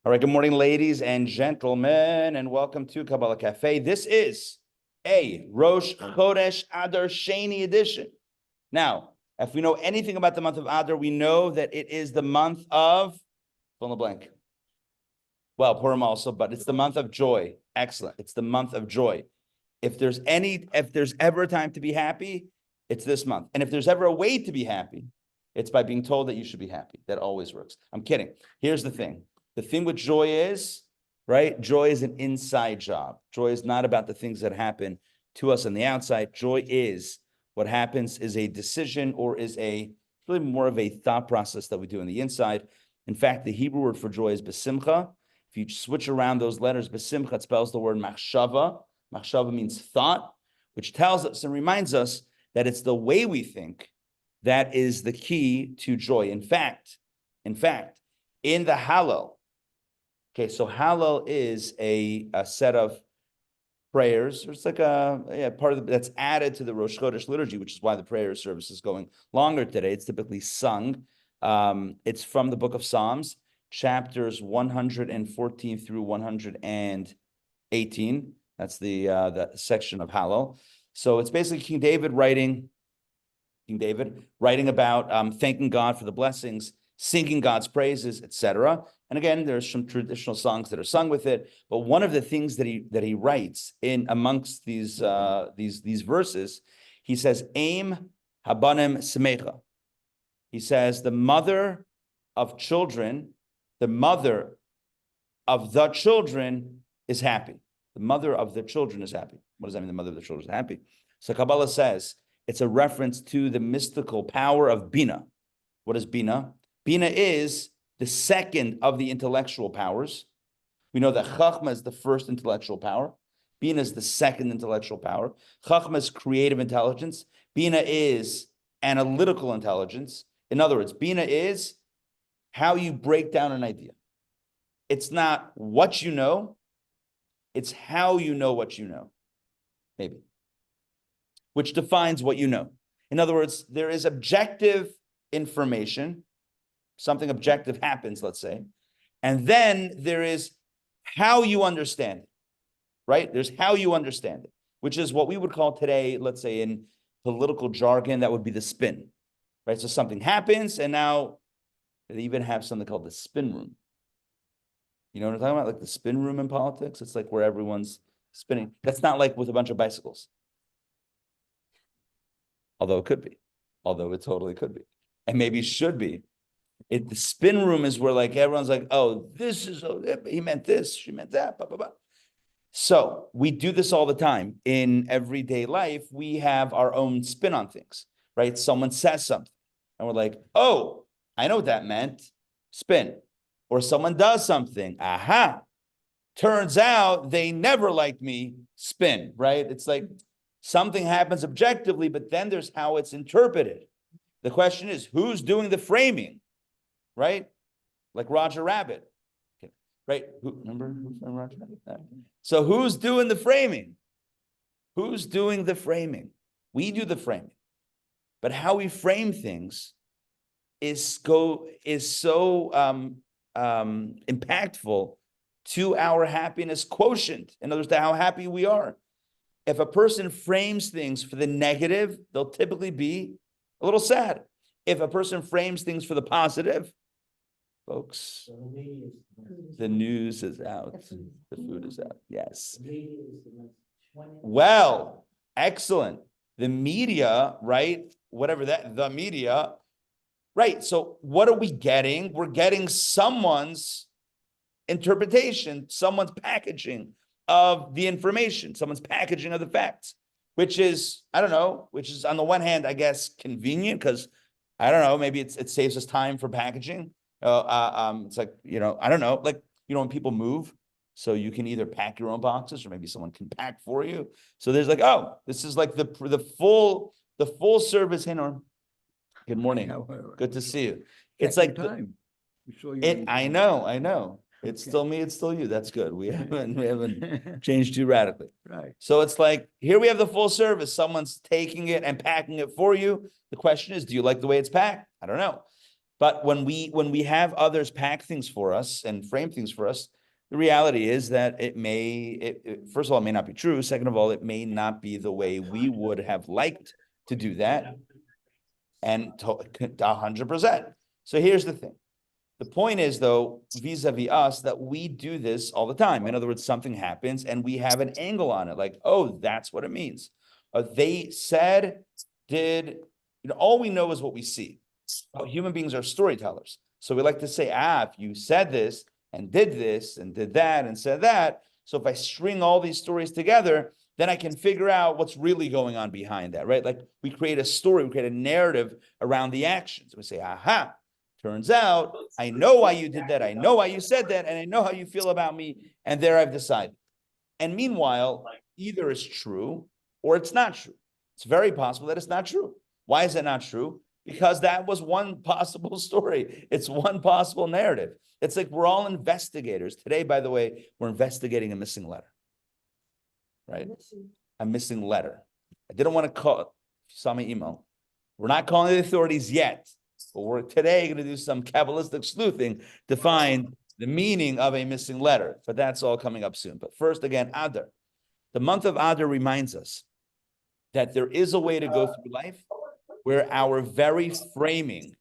All right, good morning, ladies and gentlemen, and welcome to Kabbalah Café. This is a Rosh Chodesh Adar Sheni edition. Now, if we know anything about the month of Adar, we know that it is the month of, fill in the blank. Well, Purim also, but it's the month of joy. Excellent. It's the month of joy. If there's ever a time to be happy, it's this month. And if there's ever a way to be happy, it's by being told that you should be happy. That always works. I'm kidding. Here's the thing. The thing with joy is, right? Joy is an inside job. Joy is not about the things that happen to us on the outside. Joy is what happens is a decision or is really more of a thought process that we do on the inside. In fact, the Hebrew word for joy is besimcha. If you switch around those letters, besimcha, it spells the word machshava. Machshava means thought, which tells us and reminds us that it's the way we think that is the key to joy. In fact, in the Hallel, okay, so Hallel is a set of prayers. It's like part of that's added to the Rosh Chodesh liturgy, which is why the prayer service is going longer today. It's typically sung. It's from the book of Psalms, chapters 114 through 118. That's the section of Hallel. So it's basically King David writing about thanking God for the blessings, singing God's praises, etc. And again, there's some traditional songs that are sung with it. But one of the things that he writes in amongst these verses, he says, "Aim habanim semecha." He says, the mother of the children is happy. The mother of the children is happy. What does that mean? The mother of the children is happy. So Kabbalah says it's a reference to the mystical power of Bina. What is Bina? Bina is the second of the intellectual powers. We know that Chachma is the first intellectual power. Bina is the second intellectual power. Chachma is creative intelligence. Bina is analytical intelligence. In other words, Bina is how you break down an idea. It's not what you know, it's how you know what you know, maybe, which defines what you know. In other words, there is objective information. Something objective happens, let's say, and then there is how you understand it, right? There's how you understand it, which is what we would call today, let's say in political jargon, that would be the spin, right? So something happens, and now they even have something called the spin room. You know what I'm talking about? Like the spin room in politics? It's like where everyone's spinning. That's not like with a bunch of bicycles. Although it could be. Although it totally could be. And maybe should be. The spin room is where like everyone's like, oh, he meant this, she meant that, blah, blah, blah. So we do this all the time. In everyday life, we have our own spin on things, right? Someone says something and we're like, oh, I know what that meant, spin. Or someone does something, aha, turns out they never liked me, spin, right? It's like something happens objectively, but then there's how it's interpreted. The question is, who's doing the framing, right? Like Roger Rabbit, right? Remember Roger Rabbit? So who's doing the framing? Who's doing the framing? We do the framing. But how we frame things is so impactful to our happiness quotient. In other words, to how happy we are. If a person frames things for the negative, they'll typically be a little sad. If a person frames things for the positive, folks, the news is out. The food is out. Yes. Well, excellent. The media, right? The media. Right. So what are we getting? We're getting someone's interpretation, someone's packaging of the information, someone's packaging of the facts, which is on the one hand, I guess, convenient because, I don't know, maybe it saves us time for packaging. It's like, I don't know, like, when people move, so you can either pack your own boxes or maybe someone can pack for you. So there's like, oh, this is like the full service. Hey, Norm. Good morning. Good to see you. It's like time. I know. It's still me, it's still you. That's good. We haven't changed too radically. Right. So it's like, here we have the full service. Someone's taking it and packing it for you. The question is, do you like the way it's packed? I don't know. But when we have others pack things for us and frame things for us, the reality is that first of all, it may not be true. Second of all, it may not be the way we would have liked to do that. And 100%. So here's the thing. The point is, though, vis-a-vis us, that we do this all the time. In other words, something happens and we have an angle on it. Like, oh, that's what it means. They said, did, all we know is what we see. Human beings are storytellers. So we like to say, if you said this and did that and said that. So if I string all these stories together, then I can figure out what's really going on behind that, right? Like we create a story, we create a narrative around the actions. We say, aha, turns out I know why you did that. I know why you said that. And I know how you feel about me. And there I've decided. And meanwhile, either it's true or it's not true. It's very possible that it's not true. Why is it not true? Because that was one possible story. It's one possible narrative. It's like we're all investigators. Today, by the way, we're investigating a missing letter. Right? A missing letter. I didn't want to call it. You saw my email. We're not calling the authorities yet, but we're today going to do some Kabbalistic sleuthing to find the meaning of a missing letter. But that's all coming up soon. But first, again, Adar. The month of Adar reminds us that there is a way to go through life where our very framing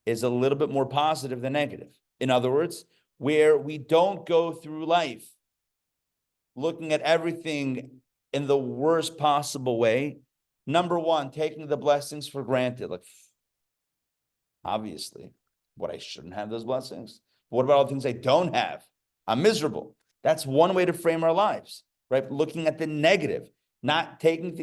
is a little bit more positive than negative. In other words, where we don't go through life looking at everything in the worst possible way. Number one, taking the blessings for granted. Like, obviously, I shouldn't have those blessings. But what about all the things I don't have? I'm miserable. That's one way to frame our lives, right? Looking at the negative, not taking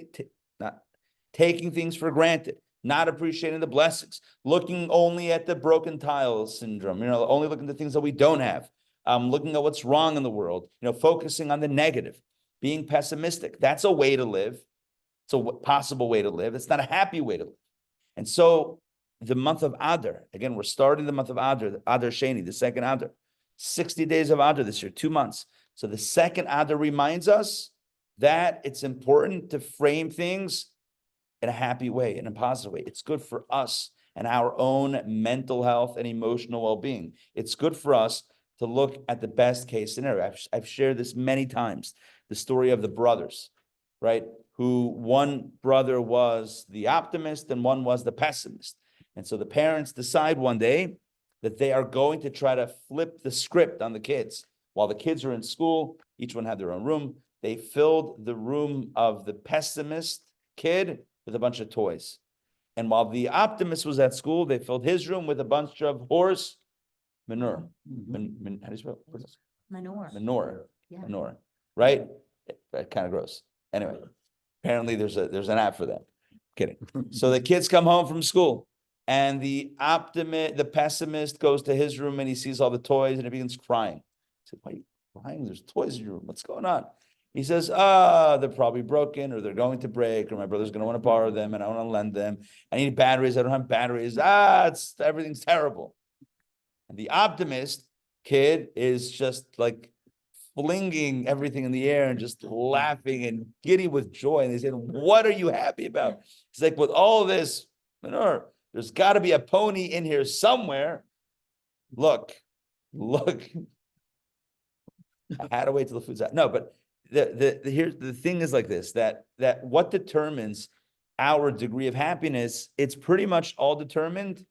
things for granted, not appreciating the blessings, looking only at the broken tile syndrome, only looking at the things that we don't have. Looking at what's wrong in the world, focusing on the negative, being pessimistic. That's a way to live. It's a possible way to live. It's not a happy way to live. And so the month of Adar, again, we're starting the month of Adar, Adar Sheni, the second Adar. 60 days of Adar this year, 2 months. So the second Adar reminds us that it's important to frame things in a happy way, in a positive way. It's good for us and our own mental health and emotional well-being. It's good for us to look at the best case scenario. I've shared this many times, the story of the brothers, right? Who one brother was the optimist and one was the pessimist. And so the parents decide one day that they are going to try to flip the script on the kids. While the kids are in school, each one had their own room. They filled the room of the pessimist kid with a bunch of toys. And while the optimist was at school, they filled his room with a bunch of horse manure. How do you spell it? Manure. Yeah. Manure. Right? Kind of gross. Anyway, apparently there's an app for that. Kidding. So the kids come home from school and the pessimist goes to his room and he sees all the toys and he begins crying. He said, why are you crying? There's toys in your room. What's going on? He says, they're probably broken or they're going to break or my brother's going to want to borrow them and I want to lend them. I need batteries. I don't have batteries. Everything's terrible. And the optimist kid is just like flinging everything in the air and just laughing and giddy with joy. And they said, what are you happy about? He's like, with all this manure, there's got to be a pony in here somewhere. Look. I had to wait till the food's out. No, but here's the thing is like this, that what determines our degree of happiness, it's pretty much all determined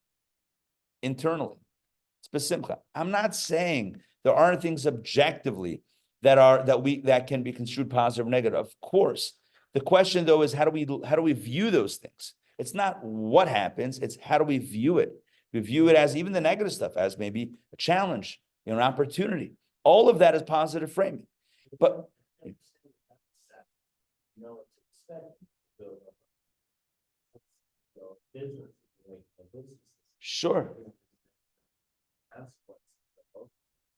internally. It's besimcha. I'm not saying there aren't things objectively that can be construed positive or negative. Of course. The question though is how do we view those things? It's not what happens, it's how do we view it? We view it as even the negative stuff as maybe a challenge, an opportunity. All of that is positive framing. But sure.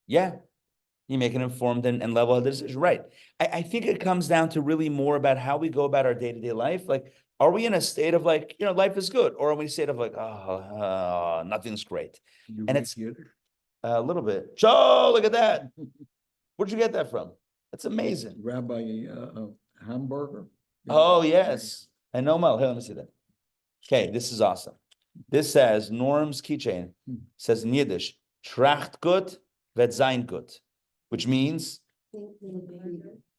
Yeah. You make an informed and level-headed decision. Right. I think it comes down to really more about how we go about our day-to-day life. Like, are we in a state of like, life is good? Or are we in a state of like, nothing's great? And it's a little bit. Joe, look at that. Where'd you get that from? That's amazing. Rabbi Hamburger. Oh, yes. I know, Mel. Here, let me see that. Okay, this is awesome. This says, Norm's keychain says in Yiddish, tracht gut, wird sein gut, which means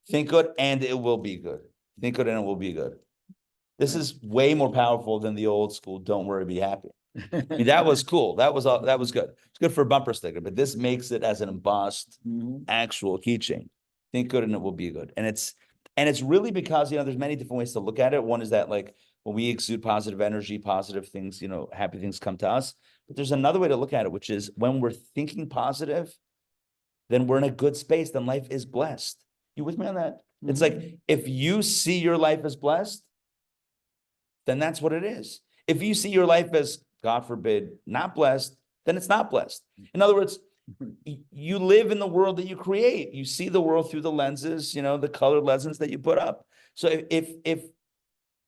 think good and it will be good. Think good and it will be good. This is way more powerful than the old school, don't worry, be happy. I mean, that was cool. That was good. It's good for a bumper sticker, but this makes it as an embossed actual keychain. Think good and it will be good. And it's really because, there's many different ways to look at it. One is that like when we exude positive energy, positive things, happy things come to us. But there's another way to look at it, which is when we're thinking positive, then we're in a good space. Then life is blessed. You with me on that? It's like, if you see your life as blessed, then that's what it is. If you see your life as, God forbid, not blessed, then it's not blessed. In other words, you live in the world that you create. You see the world through the lenses, the colored lenses that you put up. So if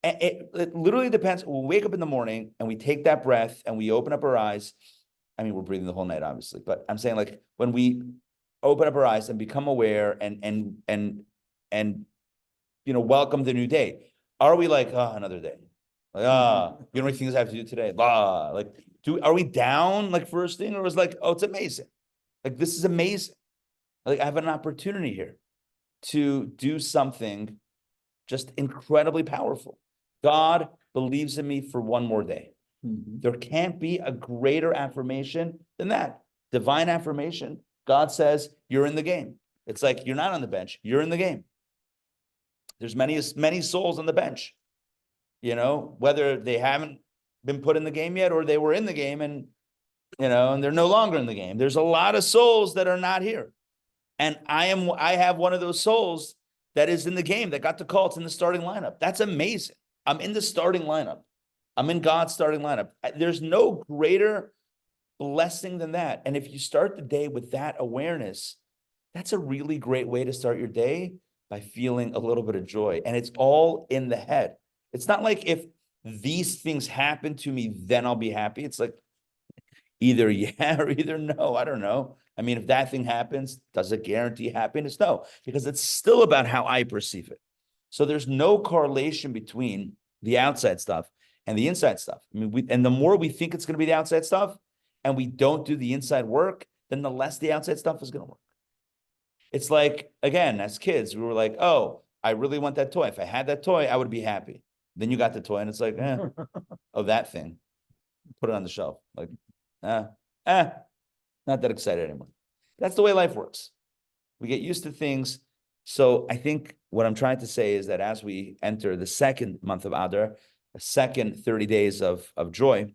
it literally depends. We wake up in the morning and we take that breath and we open up our eyes. I mean, we're breathing the whole night, obviously, but I'm saying like when we open up our eyes and become aware and welcome the new day. Are we like, another day? Like, many things I have to do today. Like, are we down like first thing, or was like, oh, it's amazing. Like, this is amazing. Like, I have an opportunity here to do something just incredibly powerful. God believes in me for one more day. There can't be a greater affirmation than that. Divine affirmation. God says, you're in the game. It's like, you're not on the bench, you're in the game. There's many souls on the bench. Whether they haven't been put in the game yet or they were in the game and they're no longer in the game. There's a lot of souls that are not here. And I have one of those souls that is in the game that got the call. It's in the starting lineup. That's amazing. I'm in the starting lineup. I'm in God's starting lineup. There's no greater blessing than that. And if you start the day with that awareness, that's a really great way to start your day, by feeling a little bit of joy. And it's all in the head. It's not like if these things happen to me, then I'll be happy. It's like either yeah or either no. I don't know. I mean, if that thing happens, does it guarantee happiness? No, because it's still about how I perceive it. So there's no correlation between the outside stuff and the inside stuff. I mean, and the more we think it's going to be the outside stuff and we don't do the inside work, then the less the outside stuff is going to work. It's like, again, as kids, we were like, oh, I really want that toy. If I had that toy, I would be happy. Then you got the toy and it's like, oh, that thing. Put it on the shelf. Like, not that excited anymore. That's the way life works. We get used to things. So I think what I'm trying to say is that as we enter the second month of Adar, the second 30 days of joy,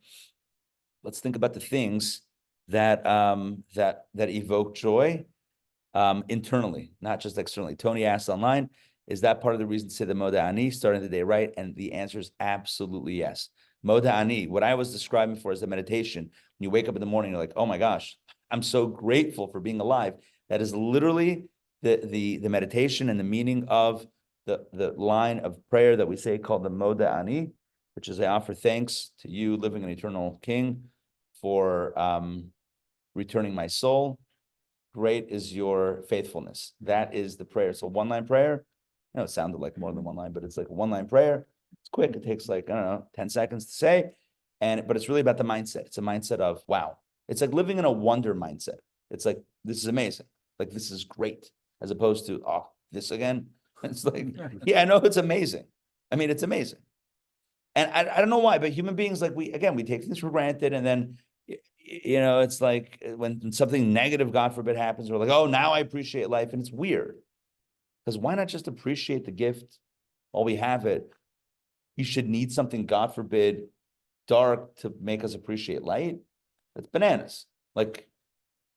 let's think about the things that evoke joy internally, not just externally. Tony asked online, is that part of the reason to say the Moda Ani, starting the day right? And the answer is absolutely yes. Moda Ani, what I was describing for is a meditation. When you wake up in the morning, you're like, oh my gosh, I'm so grateful for being alive. That is literally the meditation and the meaning of the line of prayer that we say called the Moda Ani, which is I offer thanks to you, living and eternal King, for returning my soul. Great is your faithfulness. That is the prayer. So one-line prayer. I know it sounded like more than one line, but it's like a one-line prayer. It's quick. It takes like, I don't know, 10 seconds to say. But it's really about the mindset. It's a mindset of, wow. It's like living in a wonder mindset. It's like, this is amazing. Like, this is great. As opposed to, oh, this again. It's like, yeah, I know it's amazing. I mean, it's amazing. And I don't know why, but human beings, like we take things for granted. And then, it's like when something negative, God forbid, happens, we're like, oh, now I appreciate life. And it's weird. Because why not just appreciate the gift while we have it? You should need something, God forbid, dark to make us appreciate light. That's bananas. Like,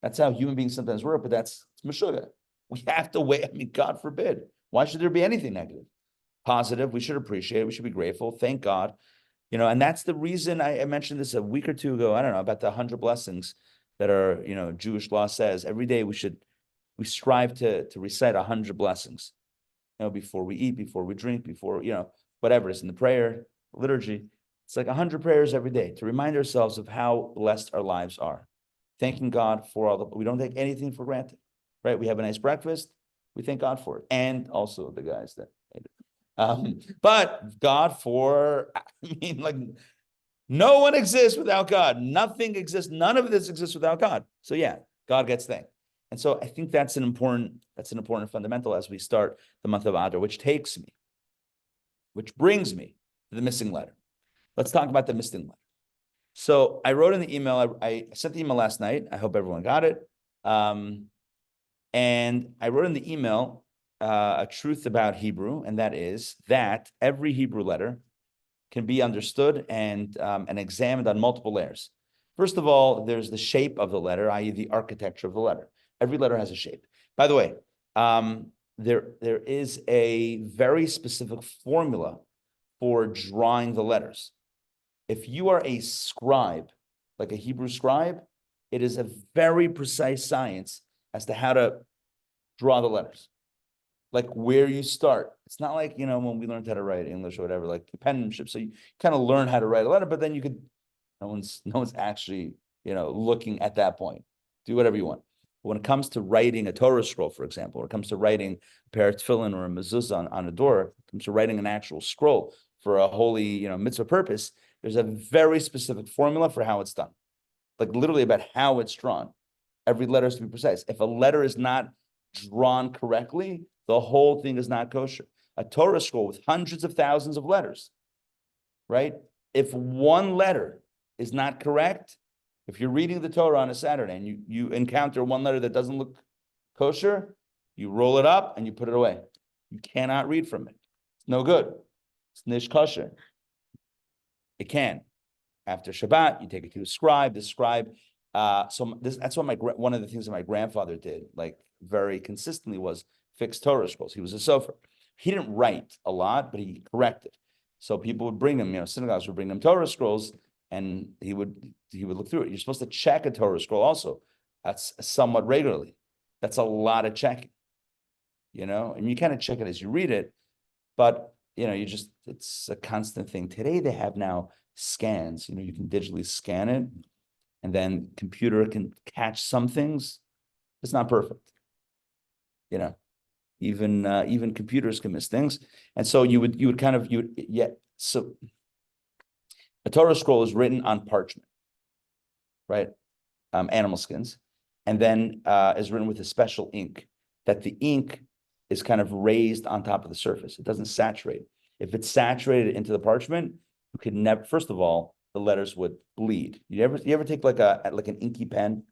that's how human beings sometimes work, but it's meshuggah. We have to wait. I mean, God forbid. Why should there be anything negative? Positive, we should appreciate it. We should be grateful. Thank God. And that's the reason I mentioned this a week or two ago. I don't know, about the 100 blessings that are, Jewish law says every day we strive to recite 100 blessings, before we eat, before we drink, before, whatever it's in the prayer, liturgy. It's like 100 prayers every day to remind ourselves of how blessed our lives are. Thanking God for we don't take anything for granted, right? We have a nice breakfast. We thank God for it. And also the guys that ate it. But God for, No one exists without God. Nothing exists. None of this exists without God. So yeah, God gets thanked. And so I think that's an important fundamental as we start the month of Adar, which brings me to the missing letter. Let's talk about the missing letter. So I wrote in the email, I sent the email last night. I hope everyone got it. And I wrote in the email a truth about Hebrew, and that is that every Hebrew letter can be understood and examined on multiple layers. First of all, there's the shape of the letter, i.e. the architecture of the letter. Every letter has a shape. By the way, there is a very specific formula for drawing the letters. If you are a scribe, like a Hebrew scribe, it is a very precise science as to how to draw the letters, like where you start. It's not like, when we learned how to write English or whatever, like the penmanship. So you kind of learn how to write a letter, but then you could, no one's actually, looking at that point. Do whatever you want. But when it comes to writing a Torah scroll, for example, or it comes to writing a pair of tefillin or a mezuzah on a door, it comes to writing an actual scroll for a holy, mitzvah purpose, there's a very specific formula for how it's done. Like literally about how it's drawn. Every letter has to be precise. If a letter is not drawn correctly, the whole thing is not kosher. A Torah scroll with hundreds of thousands of letters, right? If one letter is not correct, if you're reading the Torah on a Saturday and you encounter one letter that doesn't look kosher, you roll it up and you put it away. You cannot read from it. It's no good. It's nish kosher. It can. After Shabbat, you take it to a scribe. The scribe. That's what one of the things that my grandfather did, like very consistently, was fix Torah scrolls. He was a sofer. He didn't write a lot, but he corrected. So people would bring him, synagogues would bring him Torah scrolls, and he would look through it. You're supposed to check a Torah scroll also. That's somewhat regularly. That's a lot of checking, and you kind of check it as you read it, but it's a constant thing. Today they have now scans, you can digitally scan it, and then computer can catch some things. It's not perfect. Even computers can miss things. And so so a Torah scroll is written on parchment, right? Animal skins, and then is written with a special ink, that the ink is kind of raised on top of the surface. It doesn't saturate. If it's saturated into the parchment, you could never, first of all, the letters would bleed. You ever take like an inky pen?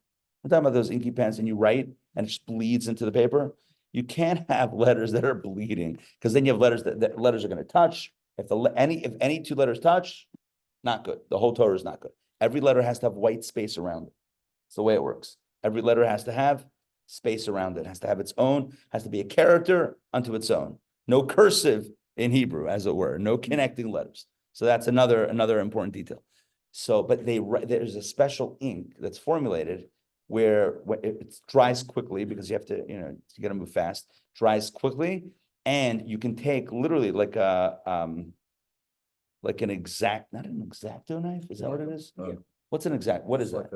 I'm talking about those inky pens, and you write and it just bleeds into the paper. You can't have letters that are bleeding, because then you have letters that letters are going to touch. If any two letters touch, not good. The whole Torah is not good. Every letter has to have white space around it. It's the way it works. Every letter has to have space around it. Has to have its own, has to be a character unto its own. No cursive in Hebrew, as it were. No connecting letters. So that's another important detail. So, but there's a special ink that's formulated where it dries quickly, because you have to, you got to move fast, dries quickly. And you can take literally like an exact, not an X-Acto knife. Is that what it is? What's an exact? What is that?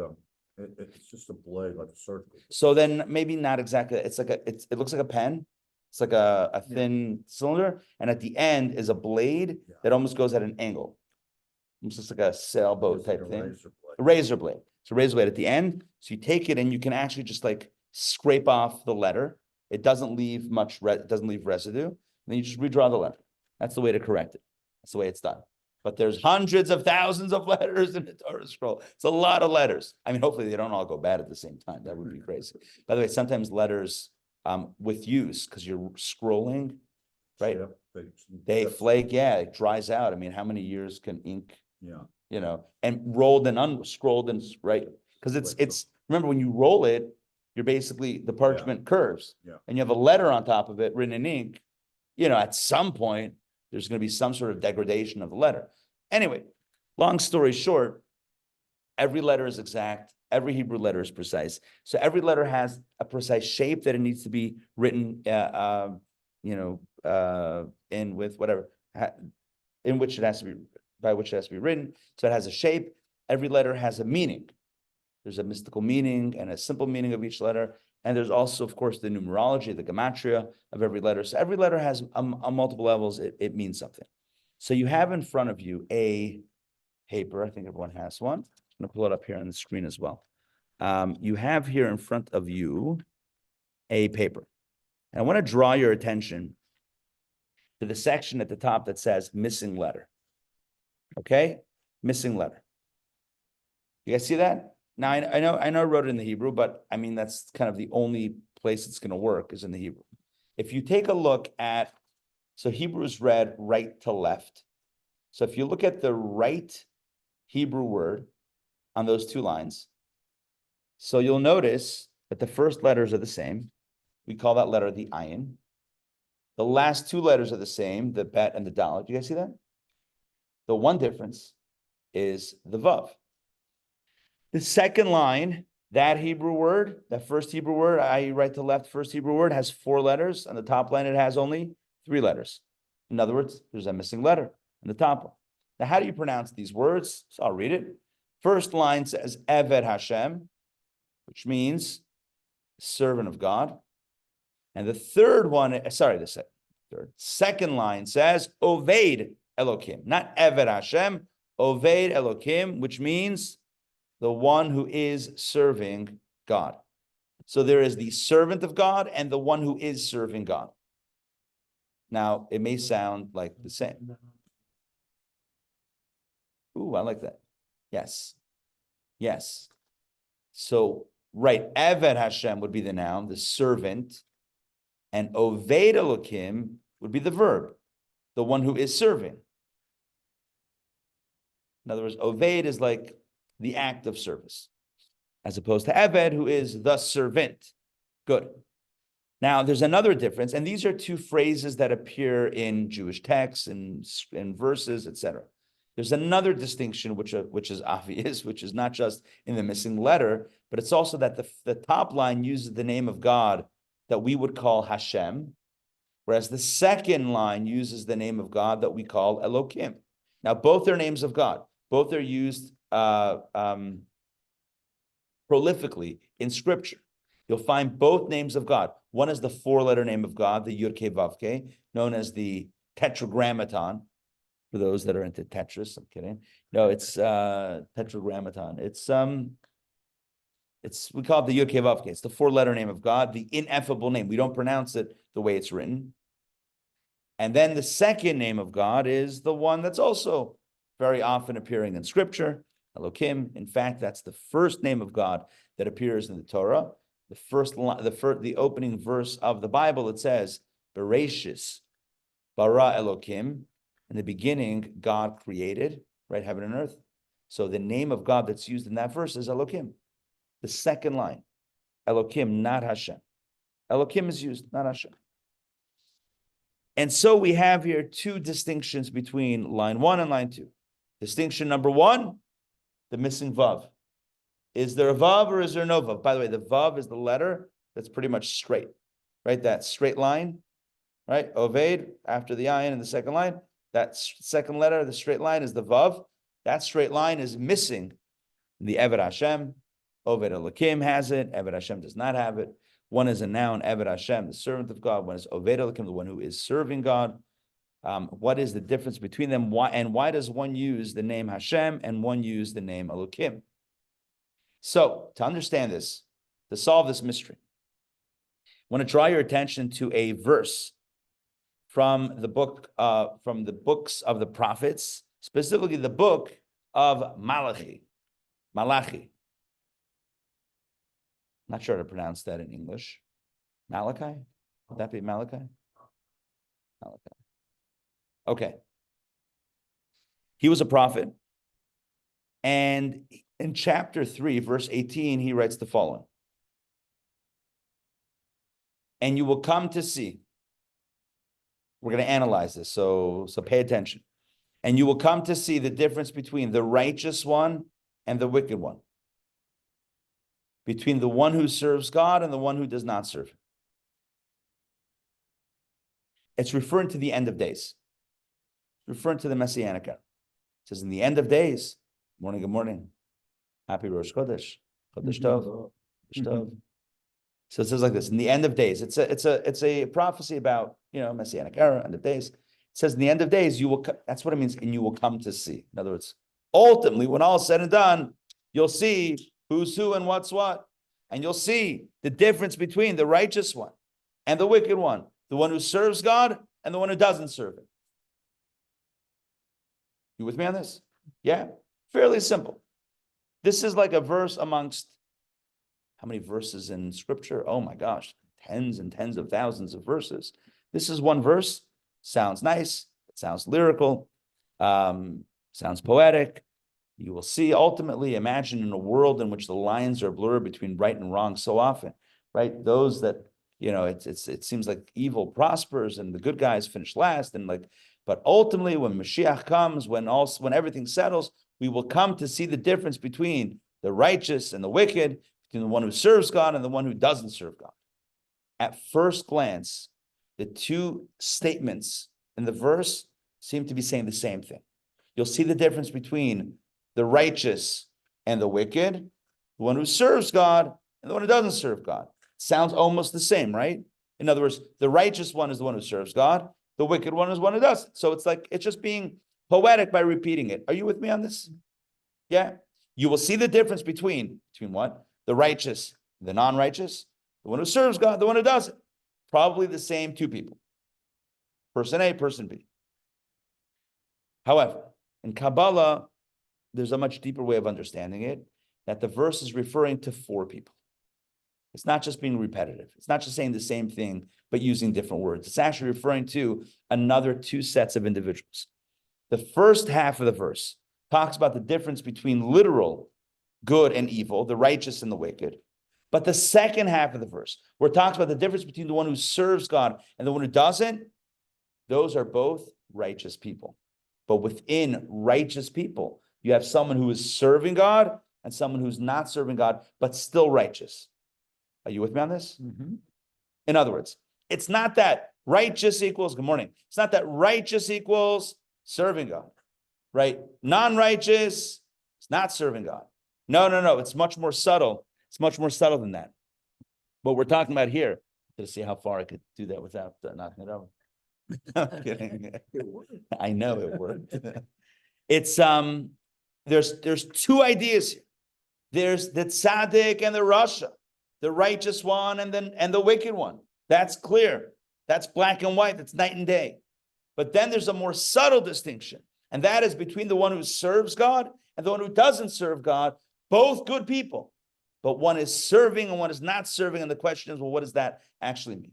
It's just a blade, like a surgical. So then maybe not exactly. It's like it looks like a pen. It's like a thin cylinder, and at the end is a blade that almost goes at an angle. Almost looks like a sailboat type thing. A razor blade. It's a razor blade at the end. So you take it and you can actually just like scrape off the letter. It doesn't leave much. It doesn't leave residue. And then you just redraw the letter. That's the way to correct it. That's the way it's done. But there's hundreds of thousands of letters in the Torah scroll. It's a lot of letters. I mean, hopefully they don't all go bad at the same time. That would be crazy. By the way, sometimes letters with use, because you're scrolling, right? They flake. Yeah, it dries out. I mean, how many years can ink? Yeah. And rolled and unscrolled and right, because it's remember, when you roll it, you're basically, the parchment curves, and you have a letter on top of it written in ink. At some point there's going to be some sort of degradation of the letter. Anyway, long story short, every letter is exact. Every Hebrew letter is precise. So every letter has a precise shape that it needs to be written, in with whatever, in which it has to be, by which it has to be written. So it has a shape. Every letter has a meaning. There's a mystical meaning and a simple meaning of each letter. And there's also, of course, the numerology, the gematria of every letter. So every letter has on multiple levels, it means something. So you have in front of you a paper. I think everyone has one. I'm going to pull it up here on the screen as well. You have here in front of you a paper. And I want to draw your attention to the section at the top that says missing letter. Okay? Missing letter. You guys see that? Now, I know I wrote it in the Hebrew, but I mean, that's kind of the only place it's going to work is in the Hebrew. If you take a look at, so Hebrew is read right to left. So if you look at the right Hebrew word on those two lines, so you'll notice that the first letters are the same. We call that letter the ayin. The last two letters are the same, the bet and the dalet. Do you guys see that? The one difference is the vav. The second line, that Hebrew word, that first Hebrew word, I right to left, first Hebrew word has 4 letters. On the top line, it has only 3 letters. In other words, there's a missing letter in the top one. Now, how do you pronounce these words? So I'll read it. First line says Eved Hashem, which means servant of God. And the third one, second line says Oved Elokim, not Eved Hashem, Oved Elokim, which means the one who is serving God. So there is the servant of God and the one who is serving God. Now, it may sound like the same. Ooh, I like that. Yes. Yes. So, right, Eved Hashem would be the noun, the servant, and Oved Elokim would be the verb, the one who is serving. In other words, Oved is like the act of service, as opposed to Eved, who is the servant. Good. Now, there's another difference, and these are 2 phrases that appear in Jewish texts and verses, etc. There's another distinction which is obvious, which is not just in the missing letter, but it's also that the top line uses the name of God that we would call Hashem, whereas the second line uses the name of God that we call Elokim. Now, both are names of God. Both are used prolifically in Scripture. You'll find both names of God. One is the 4-letter name of God, the Yud-Kei Vav-Kei, known as the Tetragrammaton. For those that are into Tetris, I'm kidding. No, it's Tetragrammaton. It's we call it the Yud-Kei Vav-Kei. It's the 4-letter name of God, the ineffable name. We don't pronounce it the way it's written. And then the second name of God is the one that's also very often appearing in Scripture, Elokim. In fact, that's the first name of God that appears in the Torah. The opening verse of the Bible, it says, Bereshis, bara Elokim. In the beginning, God created, right, heaven and earth. So the name of God that's used in that verse is Elokim. The second line, Elokim, not Hashem. Elokim is used, not Hashem. And so we have here 2 distinctions between line 1 and line 2. Distinction number 1, the missing vav. Is there a vav or is there no vav? By the way, the vav is the letter that's pretty much straight, right? That straight line, right? Oved, after the ayin in the second line, that second letter, the straight line is the vav. That straight line is missing the Eved Hashem. Oved Elokim has it. Eved Hashem does not have it. One is a noun, Eved Hashem, the servant of God. One is Oved Elokim, the one who is serving God. What is the difference between them? Why does one use the name Hashem and one use the name Elokim? So, to understand this, to solve this mystery, I want to draw your attention to a verse from the book, from the books of the prophets, specifically the book of Malachi. Malachi. Not sure how to pronounce that in English. Malachi? Would that be Malachi? Malachi. Okay. He was a prophet. And in chapter 3, verse 18, he writes the following. And you will come to see. We're going to analyze this, so pay attention. And you will come to see the difference between the righteous one and the wicked one. Between the one who serves God and the one who does not serve him. It's referring to the end of days. Referring to the Messianic era. It says in the end of days, morning, good morning. Happy Rosh Chodesh. Chodesh Tov. Chodesh Tov. So it says like this, in the end of days. It's a prophecy about, Messianic era, end of days. It says in the end of days, you will, that's what it means, and you will come to see. In other words, ultimately, when all is said and done, you'll see who's who and what's what. And you'll see the difference between the righteous one and the wicked one, the one who serves God and the one who doesn't serve him. You with me on this? Yeah, fairly simple. This is like a verse amongst how many verses in scripture? Oh my gosh, tens and tens of thousands of verses. This is one verse. Sounds nice. It sounds lyrical. Sounds poetic. You will see ultimately, imagine in a world in which the lines are blurred between right and wrong so often, right? Those that, it seems like evil prospers and the good guys finish last. But ultimately when Mashiach comes, when everything settles, we will come to see the difference between the righteous and the wicked, between the one who serves God and the one who doesn't serve God. At first glance, the two statements in the verse seem to be saying the same thing. You'll see the difference between the righteous and the wicked, the one who serves God and the one who doesn't serve God. Sounds almost the same, right? In other words, the righteous one is the one who serves God. The wicked one is the one who doesn't. So it's just being poetic by repeating it. Are you with me on this? Yeah. You will see the difference between what? The righteous, the non-righteous, the one who serves God, the one who doesn't. Probably the same two people. Person A, person B. However, in Kabbalah, there's a much deeper way of understanding it, that the verse is referring to four people. It's not just being repetitive. It's not just saying the same thing, but using different words. It's actually referring to another two sets of individuals. The first half of the verse talks about the difference between literal good and evil, the righteous and the wicked. But the second half of the verse, where it talks about the difference between the one who serves God and the one who doesn't, those are both righteous people. But within righteous people, you have someone who is serving God and someone who's not serving God, but still righteous. Are you with me on this? Mm-hmm. In other words, it's not that righteous equals, good morning. It's not that righteous equals serving God, right? Non-righteous is not serving God. No. It's much more subtle. It's much more subtle than that. What we're talking about here, to see how far I could do that without knocking it over. I'm kidding. I know it worked. It's there's two ideas here. There's the tzaddik and the rasha, the righteous one and the wicked one. That's clear. That's black and white. That's night and day. But then there's a more subtle distinction, and that is between the one who serves God and the one who doesn't serve God. Both good people, but one is serving and one is not serving. And the question is, well, what does that actually mean?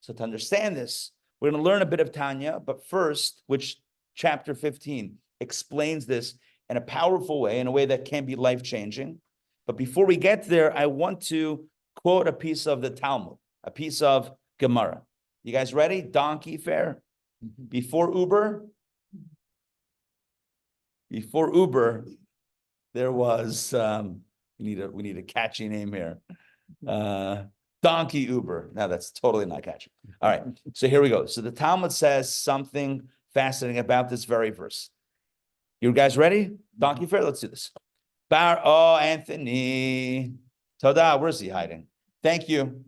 So to understand this, we're going to learn a bit of Tanya, but first, which chapter 15 explains this in a powerful way, in a way that can be life-changing. But before we get there, I want to quote a piece of the Talmud, a piece of Gemara. You guys ready? Donkey fare? Before Uber, there was, we need a catchy name here. Donkey Uber. Now that's totally not catchy. All right, so here we go. So the Talmud says something fascinating about this very verse. You guys ready? Donkey fare, let's do this. Anthony. Toda, where's he hiding? Thank you.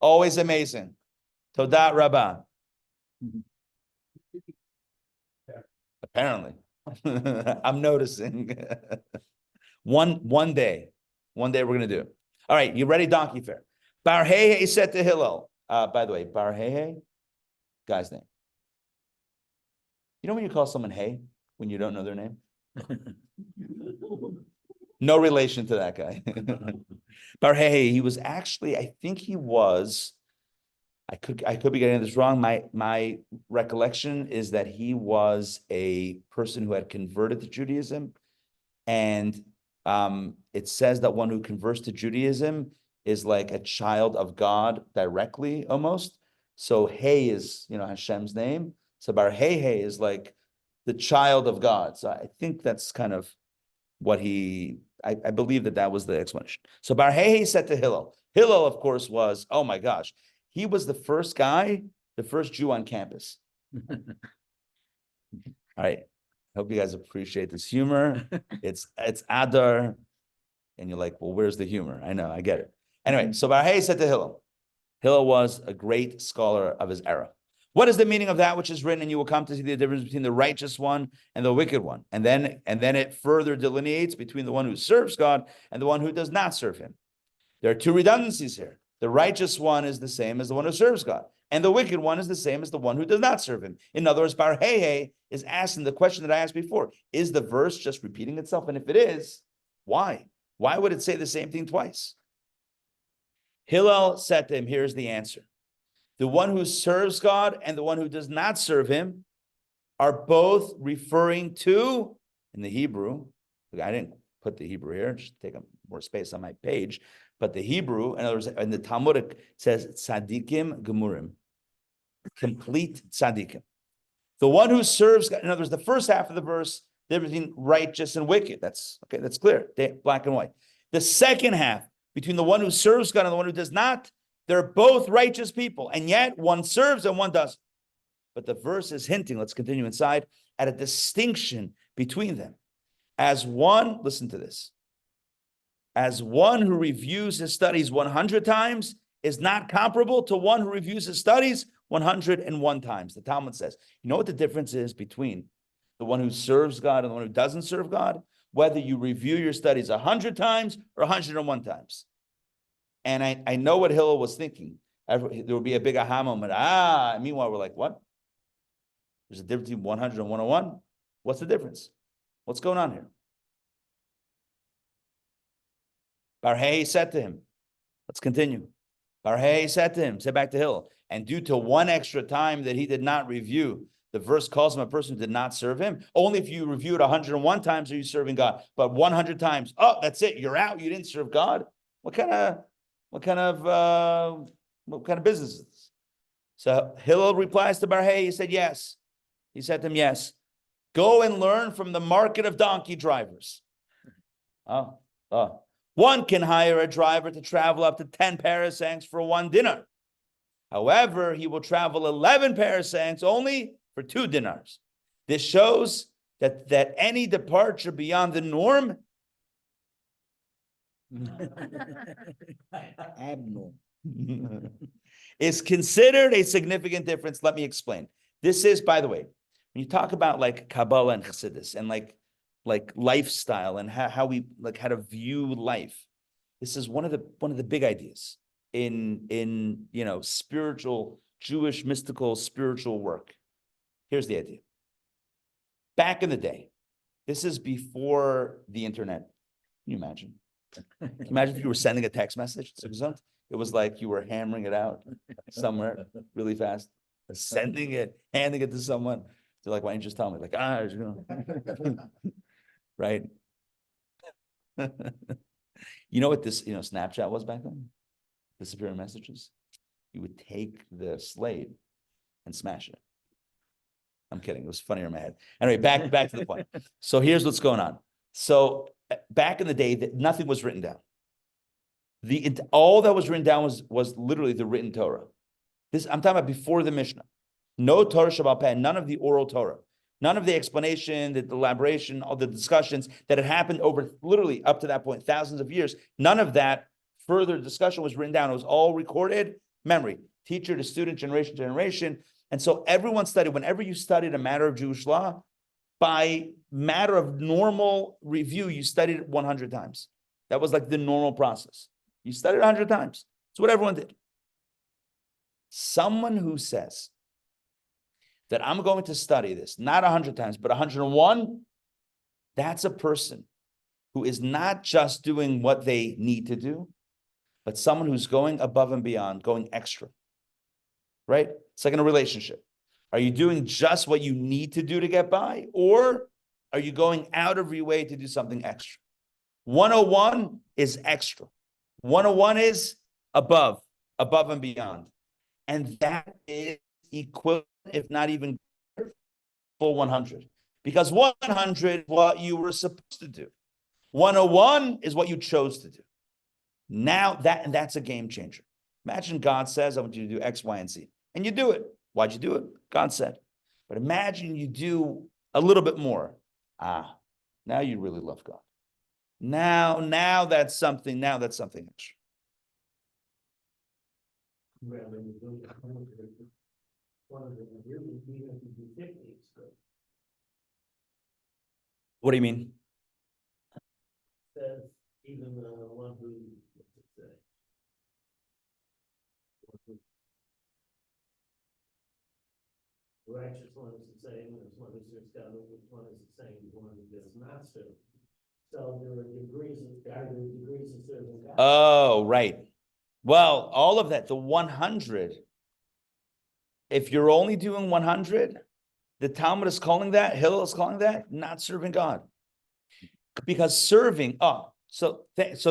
Always amazing. Toda Rabbah. Apparently. I'm noticing. One day we're going to do it. All right, you ready? Donkey fare. Bar Hehe said to Hillel. By the way, Bar Hehe, guy's name. You know when you call someone Hey when you don't know their name? No relation to that guy. Bar Hehe, he was actually, I think he was, I could be getting this wrong. My recollection is that he was a person who had converted to Judaism, and it says that one who converts to Judaism is like a child of God directly, almost. So Hey is, Hashem's name. So Bar Hehe is like the child of God. So I think that's kind of what I believe that was the explanation. So Bar Hehe said to Hillel. Hillel, of course, was, oh my gosh, he was the first Jew on campus. All right. I hope you guys appreciate this humor. It's Adar. And you're like, well, where's the humor? I know, I get it. Anyway, so Bar Hehe said to Hillel. Hillel was a great scholar of his era. What is the meaning of that which is written? And you will come to see the difference between the righteous one and the wicked one. And then it further delineates between the one who serves God and the one who does not serve him. There are two redundancies here. The righteous one is the same as the one who serves God, and the wicked one is the same as the one who does not serve him. In other words, Bar Hehe is asking the question that I asked before. Is the verse just repeating itself? And if it is, why? Why would it say the same thing twice? Hillel said to him, here's the answer. The one who serves God and the one who does not serve him are both referring to, in the Hebrew, I didn't put the Hebrew here, just take up more space on my page, but the Hebrew, in other words, in the Talmudic, says tzadikim gemurim, complete tzadikim. The one who serves God, in other words, the first half of the verse, they're between righteous and wicked. That's okay, that's clear, black and white. The second half, between the one who serves God and the one who does not, they're both righteous people, and yet one serves and one doesn't. But the verse is hinting, let's continue inside, at a distinction between them. As one, listen to this, as one who reviews his studies 100 times is not comparable to one who reviews his studies 101 times. The Talmud says, you know what the difference is between the one who serves God and the one who doesn't serve God? Whether you review your studies 100 times or 101 times. And I know what Hillel was thinking. There would be a big aha moment. Meanwhile, we're like, what? There's a difference between 100 and 101? What's the difference? What's going on here? Barhei said to him, let's continue. Barhei said to him, said back to Hillel, and due to one extra time that he did not review, the verse calls him a person who did not serve him. Only if you review it 101 times are you serving God. But 100 times, oh, that's it. You're out. You didn't serve God. What kind of business is this? So Hillel replies to Barhei. He said, yes. He said to him, yes. Go and learn from the market of donkey drivers. One can hire a driver to travel up to 10 parasangs for one dinar. However, he will travel 11 parasangs only for 2 dinars. This shows that any departure beyond the norm Abnormal. is considered a significant difference. Let me explain. This is, by the way, when you talk about like Kabbalah and Chassidus and like lifestyle and how we like how to view life, this is one of the big ideas in spiritual, Jewish, mystical, spiritual work. Here's the idea. Back in the day, this is before the internet. Can you imagine? Imagine if you were sending a text message. It was like you were hammering it out somewhere really fast, sending it, handing it to someone. They're like, why didn't you just tell me? Like, right? You know what this, Snapchat was back then? Disappearing messages. You would take the slate and smash it. I'm kidding. It was funnier in my head. Anyway, back to the point. So here's what's going on. So back in the day, that nothing was written down. All that was written down was literally the written Torah. I'm talking about before the Mishnah. No Torah Shabbat Peh, none of the oral Torah, none of the explanation, the elaboration, all the discussions that had happened over literally up to that point, thousands of years. None of that further discussion was written down. It was all recorded memory, teacher to student, generation to generation. And so everyone studied. Whenever you studied a matter of Jewish law, by matter of normal review, you studied it 100 times. That was like the normal process. You studied 100 times. That's what everyone did. Someone who says that I'm going to study this, not 100 times, but 101, that's a person who is not just doing what they need to do, but someone who's going above and beyond, going extra, right? It's like in a relationship. Are you doing just what you need to do to get by, or are you going out of your way to do something extra? 101 is extra. 101 is above and beyond. And that is equivalent, if not even full 100. Because 100 is what you were supposed to do. 101 is what you chose to do. Now that's a game changer. Imagine God says, I want you to do X, Y, and Z. And you do it. Why'd you do it? God said. But imagine you do a little bit more. Now you really love God. Now that's something extra. What do you mean? Says even the one who, what's it say? Righteous one is the same as one who serves God, which one is the same as one who does not serve. So there are degrees of serving God. Oh, right. Well, all of that, the 100. If you're only doing 100, the Talmud is calling that, Hillel is calling that, not serving God. Because serving, so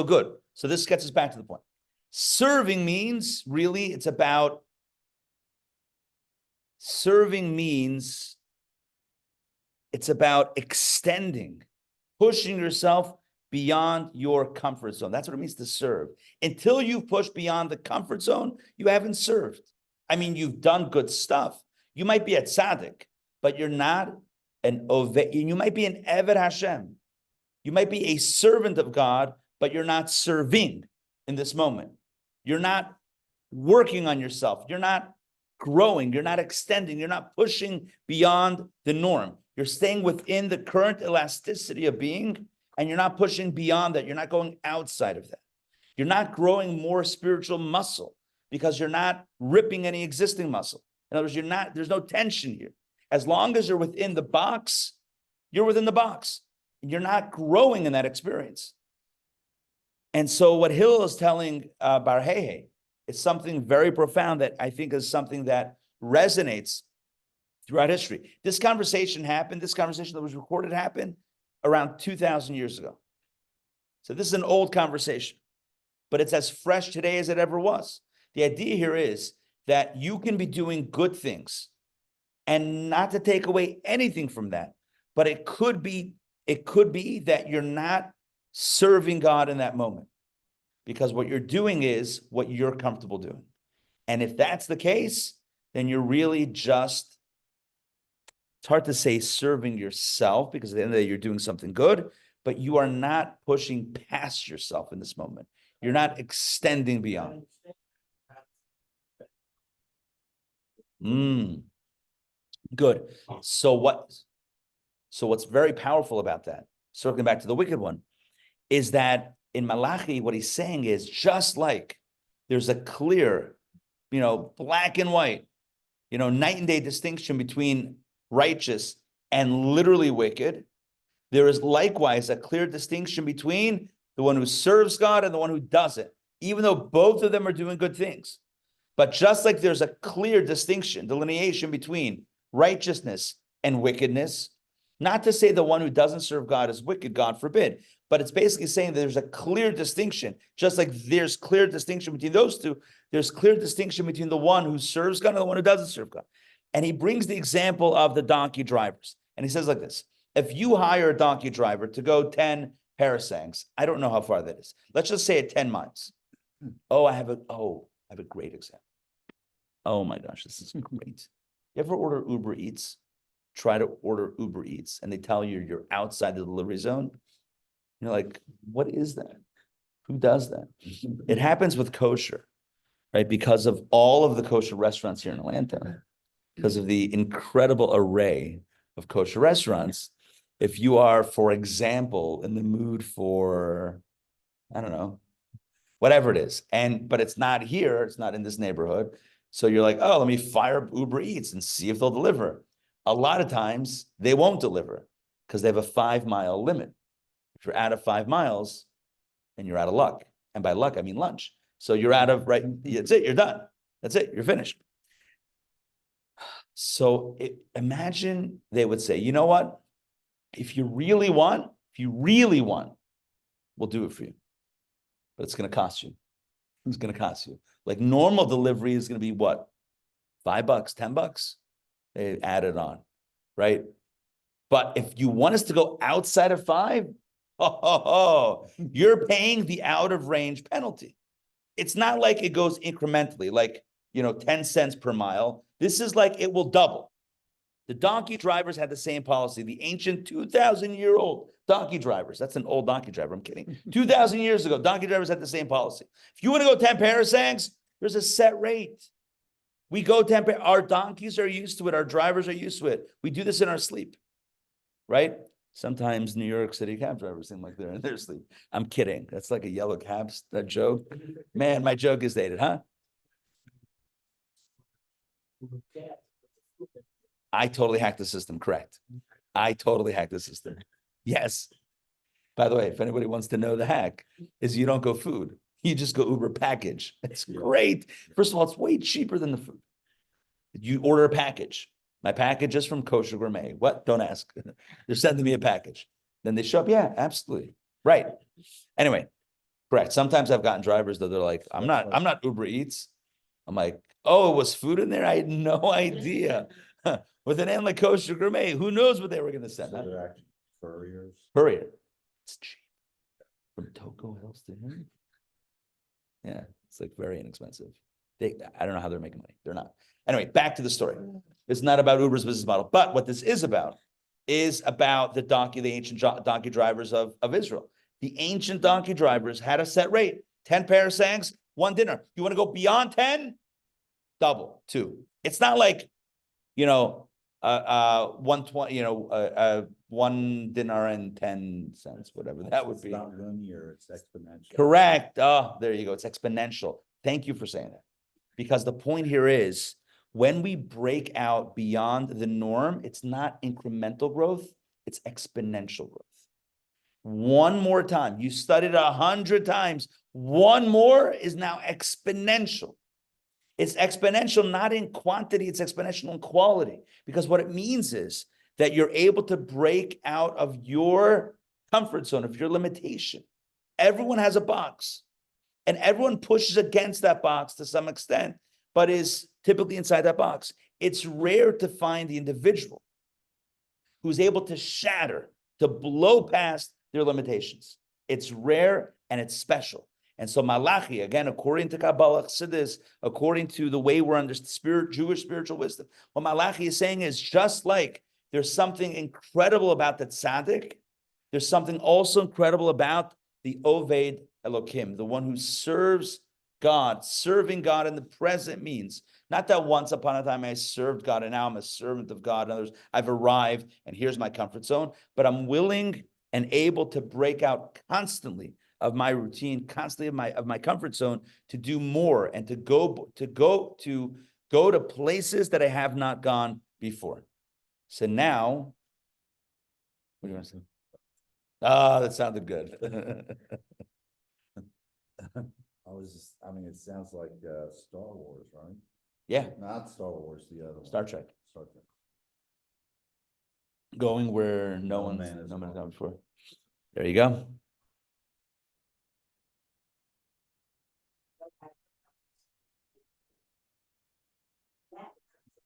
good. So this gets us back to the point. Serving means, really, it's about extending, pushing yourself beyond your comfort zone. That's what it means to serve. Until you push beyond the comfort zone, you haven't served. I mean, you've done good stuff. You might be a tzaddik, but you're not an oved. You might be an Eved Hashem. You might be a servant of God, but you're not serving in this moment. You're not working on yourself. You're not growing. You're not extending. You're not pushing beyond the norm. You're staying within the current elasticity of being, and you're not pushing beyond that. You're not going outside of that. You're not growing more spiritual muscle because you're not ripping any existing muscle. In other words, there's no tension here. As long as you're within the box, you're within the box. You're not growing in that experience. And so what Hillel is telling Bar Hehe is something very profound that I think is something that resonates throughout history. This conversation that was recorded happened around 2,000 years ago. So this is an old conversation, but it's as fresh today as it ever was. The idea here is that you can be doing good things and not to take away anything from that, but it could be that you're not serving God in that moment because what you're doing is what you're comfortable doing. And if that's the case, then you're really just, it's hard to say serving yourself because at the end of the day, you're doing something good, but you are not pushing past yourself in this moment. You're not extending beyond. Good. So what's very powerful about that, circling back to the wicked one, is that in Malachi, what he's saying is just like there's a clear, black and white, night and day distinction between righteous and literally wicked, there is likewise a clear distinction between the one who serves God and the one who doesn't, even though both of them are doing good things. But just like there's a clear distinction, delineation between righteousness and wickedness, not to say the one who doesn't serve God is wicked, God forbid, but it's basically saying that there's a clear distinction. Just like there's clear distinction between those two, there's clear distinction between the one who serves God and the one who doesn't serve God. And he brings the example of the donkey drivers. And he says like this, if you hire a donkey driver to go 10 parasangs, I don't know how far that is. Let's just say at 10 miles. I have a great example. Oh my gosh, this is great. You ever order Uber Eats? Try to order Uber Eats and they tell you you're outside the delivery zone. You're like, what is that? Who does that? It happens with kosher, right? Because of all of the kosher restaurants here in Atlanta, because of the incredible array of kosher restaurants. If you are, for example, in the mood for, I don't know, whatever it is, but it's not here, it's not in this neighborhood. So you're like, let me fire Uber Eats and see if they'll deliver. A lot of times they won't deliver because they have a 5-mile limit. If you're out of 5 miles, then you're out of luck. And by luck, I mean lunch. So you're out of, right? That's it. You're done. That's it. You're finished. So imagine they would say, you know what? If you really want, we'll do it for you. But it's going to cost you. It's going to cost you. Like normal delivery is going to be what? $5, $10? They add it on, right? But if you want us to go outside of 5, you're paying the out of range penalty. It's not like it goes incrementally, like, 10 cents per mile. This is like it will double. The donkey drivers had the same policy. The ancient 2,000-year-old donkey drivers. That's an old donkey driver. I'm kidding. 2,000 years ago, donkey drivers had the same policy. If you want to go 10 parasangs, there's a set rate. We go temper. Our donkeys are used to it. Our drivers are used to it. We do this in our sleep, right? Sometimes New York City cab drivers seem like they're in their sleep. I'm kidding. That's like a yellow cabs, that joke. Man, my joke is dated, huh? I totally hacked the system, correct. I totally hacked the system. Yes. By the way, if anybody wants to know the hack, is you don't go food. You just go Uber package. It's great. First of all, it's way cheaper than the food. You order a package. My package is from Kosher Gourmet. What? Don't ask. They're sending me a package. Then they show up. Yeah, absolutely. Right. Anyway, correct. Sometimes I've gotten drivers that they're like, I'm not Uber Eats. I'm like, oh, it was food in there? I had no idea. With a name like Kosher Gourmet, who knows what they were going to send? So they're actually couriers. Courier. It's cheap. From Toko Hills to here. Yeah, it's like very inexpensive. I don't know how they're making money. They're not. Anyway, back to the story. It's not about Uber's business model, but what this is about the ancient donkey drivers of Israel. The ancient donkey drivers had a set rate, 10 parasang, 1 dinner. You want to go beyond 10? Double, 2. It's not like, 120, 1 dinar and 10 cents, whatever that would be. It's not linear, it's exponential. Correct. Oh, there you go. It's exponential. Thank you for saying that. Because the point here is when we break out beyond the norm, it's not incremental growth, it's exponential growth. One more time. You studied 100 times. One more is now exponential. It's exponential, not in quantity, it's exponential in quality. Because what it means is that you're able to break out of your comfort zone, of your limitation. Everyone has a box, and everyone pushes against that box to some extent, but is typically inside that box. It's rare to find the individual who's able to shatter, to blow past their limitations. It's rare and it's special. And so Malachi, again, according to Kabbalah Chassidus, according to the way we're under Jewish spiritual wisdom, what Malachi is saying is just like there's something incredible about the tzaddik, there's something also incredible about the Oved Elokim, the one who serves God. Serving God in the present means not that once upon a time I served God and now I'm a servant of God. In other words, I've arrived and here's my comfort zone, but I'm willing and able to break out constantly of my routine, constantly of my comfort zone, to do more and to go to places that I have not gone before. So now, what do you want to say? Ah, that sounded good. It sounds like Star Wars, right? Yeah, Not Star Wars, the other one. Star Trek. Star Trek. Going where no one's gone. gone before. There you go.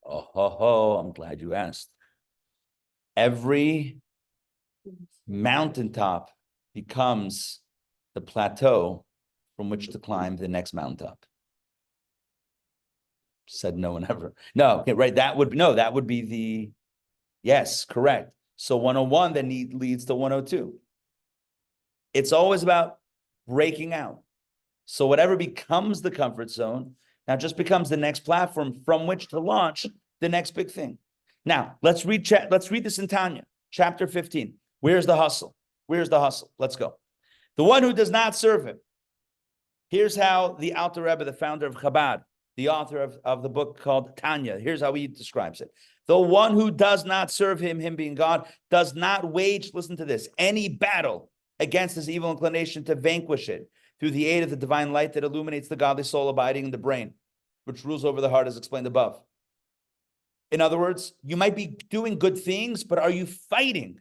Oh, I'm glad you asked. Every mountaintop becomes the plateau from which to climb the next mountaintop. Said no one ever. No, okay, right. That would be the, yes, correct. So 101 then leads to 102. It's always about breaking out. So whatever becomes the comfort zone now just becomes the next platform from which to launch the next big thing. Now, let's read this in Tanya, chapter 15. Where's the hustle? Where's the hustle? Let's go. The one who does not serve him. Here's how the Alter Rebbe, the founder of Chabad, the author of the book called Tanya, here's how he describes it. The one who does not serve him being God, does not wage, listen to this, any battle against his evil inclination to vanquish it through the aid of the divine light that illuminates the godly soul abiding in the brain, which rules over the heart as explained above. In other words, you might be doing good things, but are you fighting?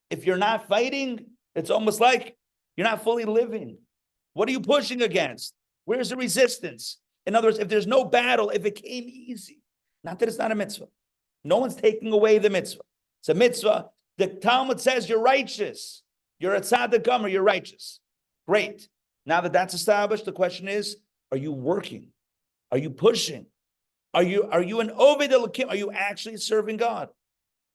If you're not fighting, it's almost like you're not fully living. What are you pushing against? Where's the resistance? In other words, if there's no battle, if it came easy, not that it's not a mitzvah. No one's taking away the mitzvah. It's a mitzvah. The Talmud says you're righteous. You're a tzaddik gomer, you're righteous. Great. Now that that's established, the question is, are you working? Are you pushing? Are you an Oved Elokim? Are you actually serving God?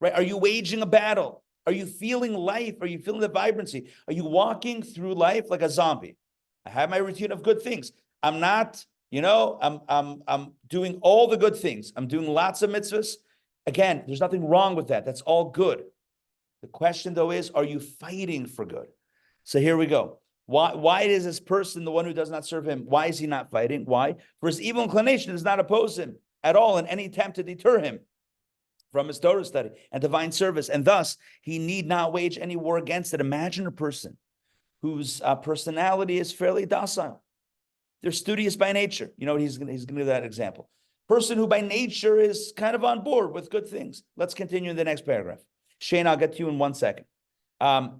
Right? Are you waging a battle? Are you feeling life? Are you feeling the vibrancy? Are you walking through life like a zombie? I have my routine of good things. I'm not I'm doing all the good things. I'm doing lots of mitzvahs. Again, there's nothing wrong with that. That's all good. The question, though, is, are you fighting for good? So here we go. Why is this person, the one who does not serve him, why is he not fighting? Why? For his evil inclination does not oppose him at all in any attempt to deter him from his Torah study and divine service, and thus he need not wage any war against it. Imagine a person whose personality is fairly docile. They're studious by nature. He's going to give that example. Person who by nature is kind of on board with good things. Let's continue in the next paragraph. Shane, I'll get to you in 1 second.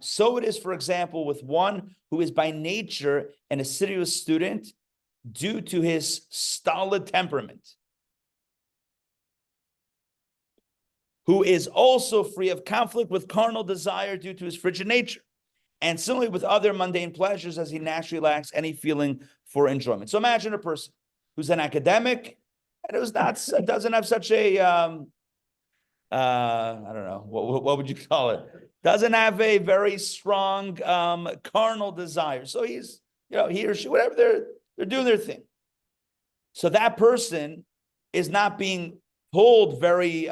So it is, for example, with one who is by nature an assiduous student due to his stolid temperament, who is also free of conflict with carnal desire due to his frigid nature, and similarly with other mundane pleasures, as he naturally lacks any feeling for enjoyment. So imagine a person who's an academic and doesn't have such a I don't know, what would you call it? Doesn't have a very strong carnal desire. So he's, he or she, whatever, they're doing their thing. So that person is not being pulled very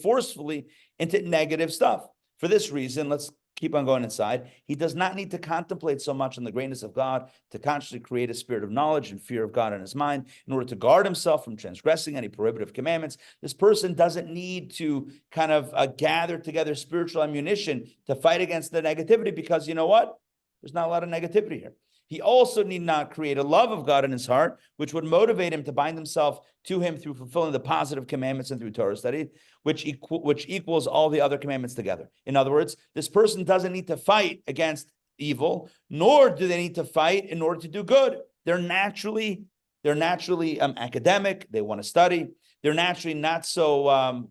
forcefully into negative stuff. For this reason, let's keep on going inside. He does not need to contemplate so much on the greatness of God to consciously create a spirit of knowledge and fear of God in his mind in order to guard himself from transgressing any prohibitive commandments. This person doesn't need to kind of gather together spiritual ammunition to fight against the negativity, because you know what? There's not a lot of negativity here. He also need not create a love of God in his heart, which would motivate him to bind himself to him through fulfilling the positive commandments and through Torah study, which equals all the other commandments together. In other words, this person doesn't need to fight against evil, nor do they need to fight in order to do good. They're naturally academic. They want to study. They're naturally not so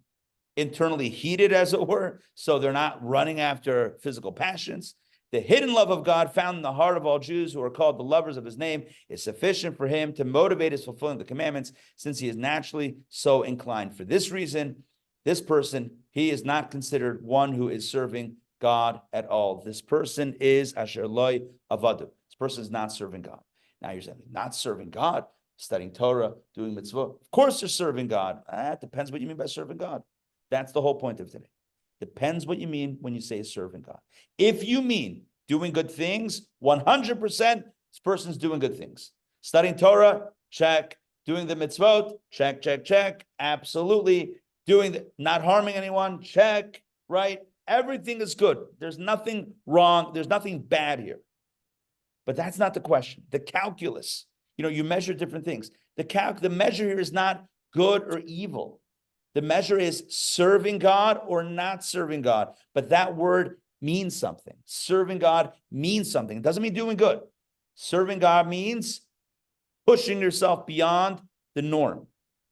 internally heated, as it were, so they're not running after physical passions. The hidden love of God found in the heart of all Jews who are called the lovers of his name is sufficient for him to motivate his fulfilling the commandments, since he is naturally so inclined. For this reason, this person, he is not considered one who is serving God at all. This person is asher loy avadu. This person is not serving God. Now you're saying, not serving God, studying Torah, doing mitzvah. Of course they're serving God. It depends what you mean by serving God. That's the whole point of today. Depends what you mean when you say serving God. If you mean doing good things, 100%, this person's doing good things. Studying Torah, check. Doing the mitzvot, check. Absolutely. Not harming anyone, check, right? Everything is good. There's nothing wrong. There's nothing bad here. But that's not the question. The calculus, you measure different things. The measure here is not good or evil. The measure is serving God or not serving God. But that word means something. Serving God means something. It doesn't mean doing good. Serving God means pushing yourself beyond the norm.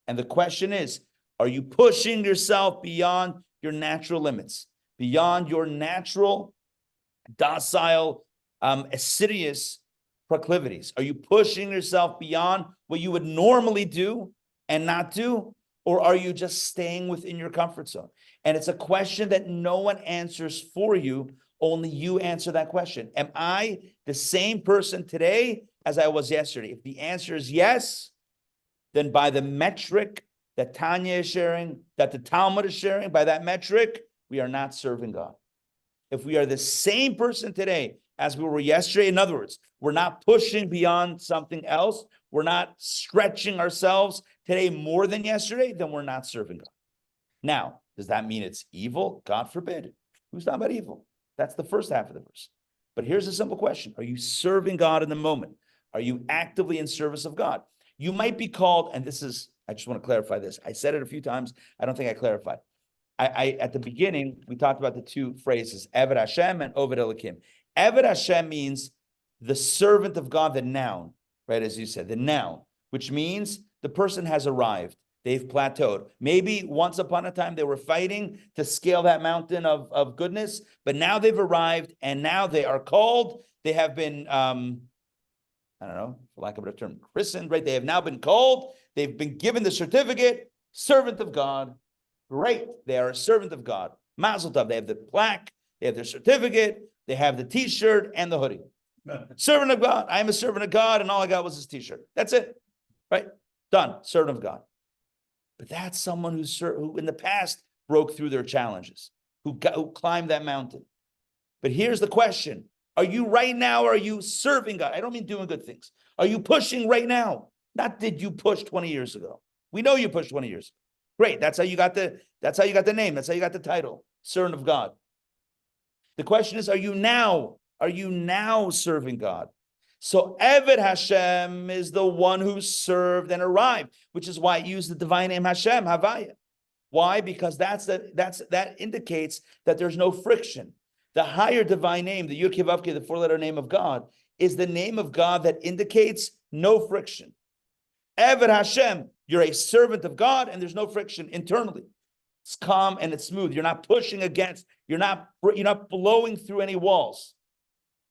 And the question is, are you pushing yourself beyond your natural limits, beyond your natural, docile, assiduous proclivities? Are you pushing yourself beyond what you would normally do and not do? Or are you just staying within your comfort zone? And it's a question that no one answers for you. Only you answer that question. Am I the same person today as I was yesterday? If the answer is yes, then by the metric that Tanya is sharing, that the Talmud is sharing, by that metric, we are not serving God. If we are the same person today as we were yesterday, in other words, we're not pushing beyond something else, we're not stretching ourselves today more than yesterday, then we're not serving God. Now, does that mean it's evil? God forbid. Who's talking about evil? That's the first half of the verse. But here's a simple question. Are you serving God in the moment? Are you actively in service of God? You might be called, and I just want to clarify this. I said it a few times. I don't think I clarified. At the beginning, we talked about the two phrases, Eved Hashem and Oved Elokim. Eved Hashem means the servant of God, the noun, right? As you said, the noun, which means the person has arrived. They've plateaued. Maybe once upon a time they were fighting to scale that mountain of goodness, but now they've arrived and now they are called. They have been, I don't know, for lack of a better term, christened, right? They have now been called. They've been given the certificate, servant of God. Great. They are a servant of God. Mazel tov. They have the plaque. They have their certificate. They have the t-shirt and the hoodie. Servant of God. I am a servant of God, and all I got was this t-shirt. That's it. Right? Done. Servant of God. But that's someone who in the past broke through their challenges, who climbed that mountain. But here's the question. Are you right now, are you serving God? I don't mean doing good things. Are you pushing right now? Not did you push 20 years ago. We know you pushed 20 years ago. Great. That's how you got the name. That's how you got the title, servant of God. The question is, are you now serving God? So Eved Hashem is the one who served and arrived, which is why it used the divine name Hashem, Havaya. Why? Because that indicates that there's no friction. The higher divine name, the Yud Kei Vav Kei, the four-letter name of God, is the name of God that indicates no friction. Eved Hashem, you're a servant of God, and there's no friction internally. It's calm and it's smooth. You're not pushing against. You're not blowing through any walls.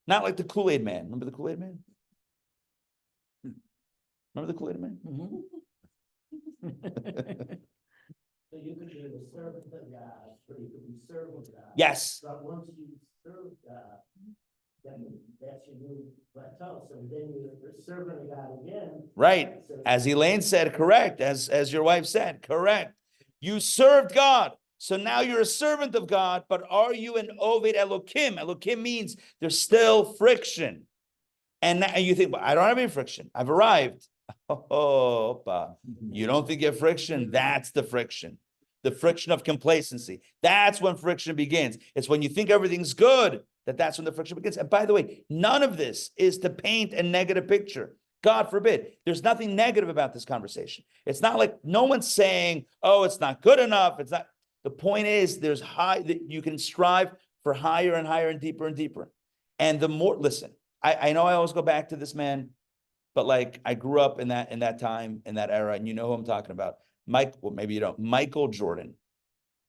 Not like the Kool-Aid man. Remember the Kool-Aid man? Remember the Kool-Aid man? So you could be the servant of God, or you could be serving God. Yes. But once you serve God, then that's your new plateau. So then you're serving of God again. Right. So As Elaine said, correct. As your wife said, correct. You served God. So now you're a servant of God, but are you an Oved Elokim? Elokim means there's still friction. And you think, well, I don't have any friction. I've arrived. Oh, you don't think you have friction? That's the friction. The friction of complacency. That's when friction begins. It's when you think everything's good that's when the friction begins. And by the way, none of this is to paint a negative picture. God forbid. There's nothing negative about this conversation. It's not like no one's saying, oh, it's not good enough. It's not. The point is that you can strive for higher and higher and deeper and deeper. And the more, listen, I know I always go back to this man, but like I grew up in that time, in that era, and you know who I'm talking about. Maybe you don't. Michael Jordan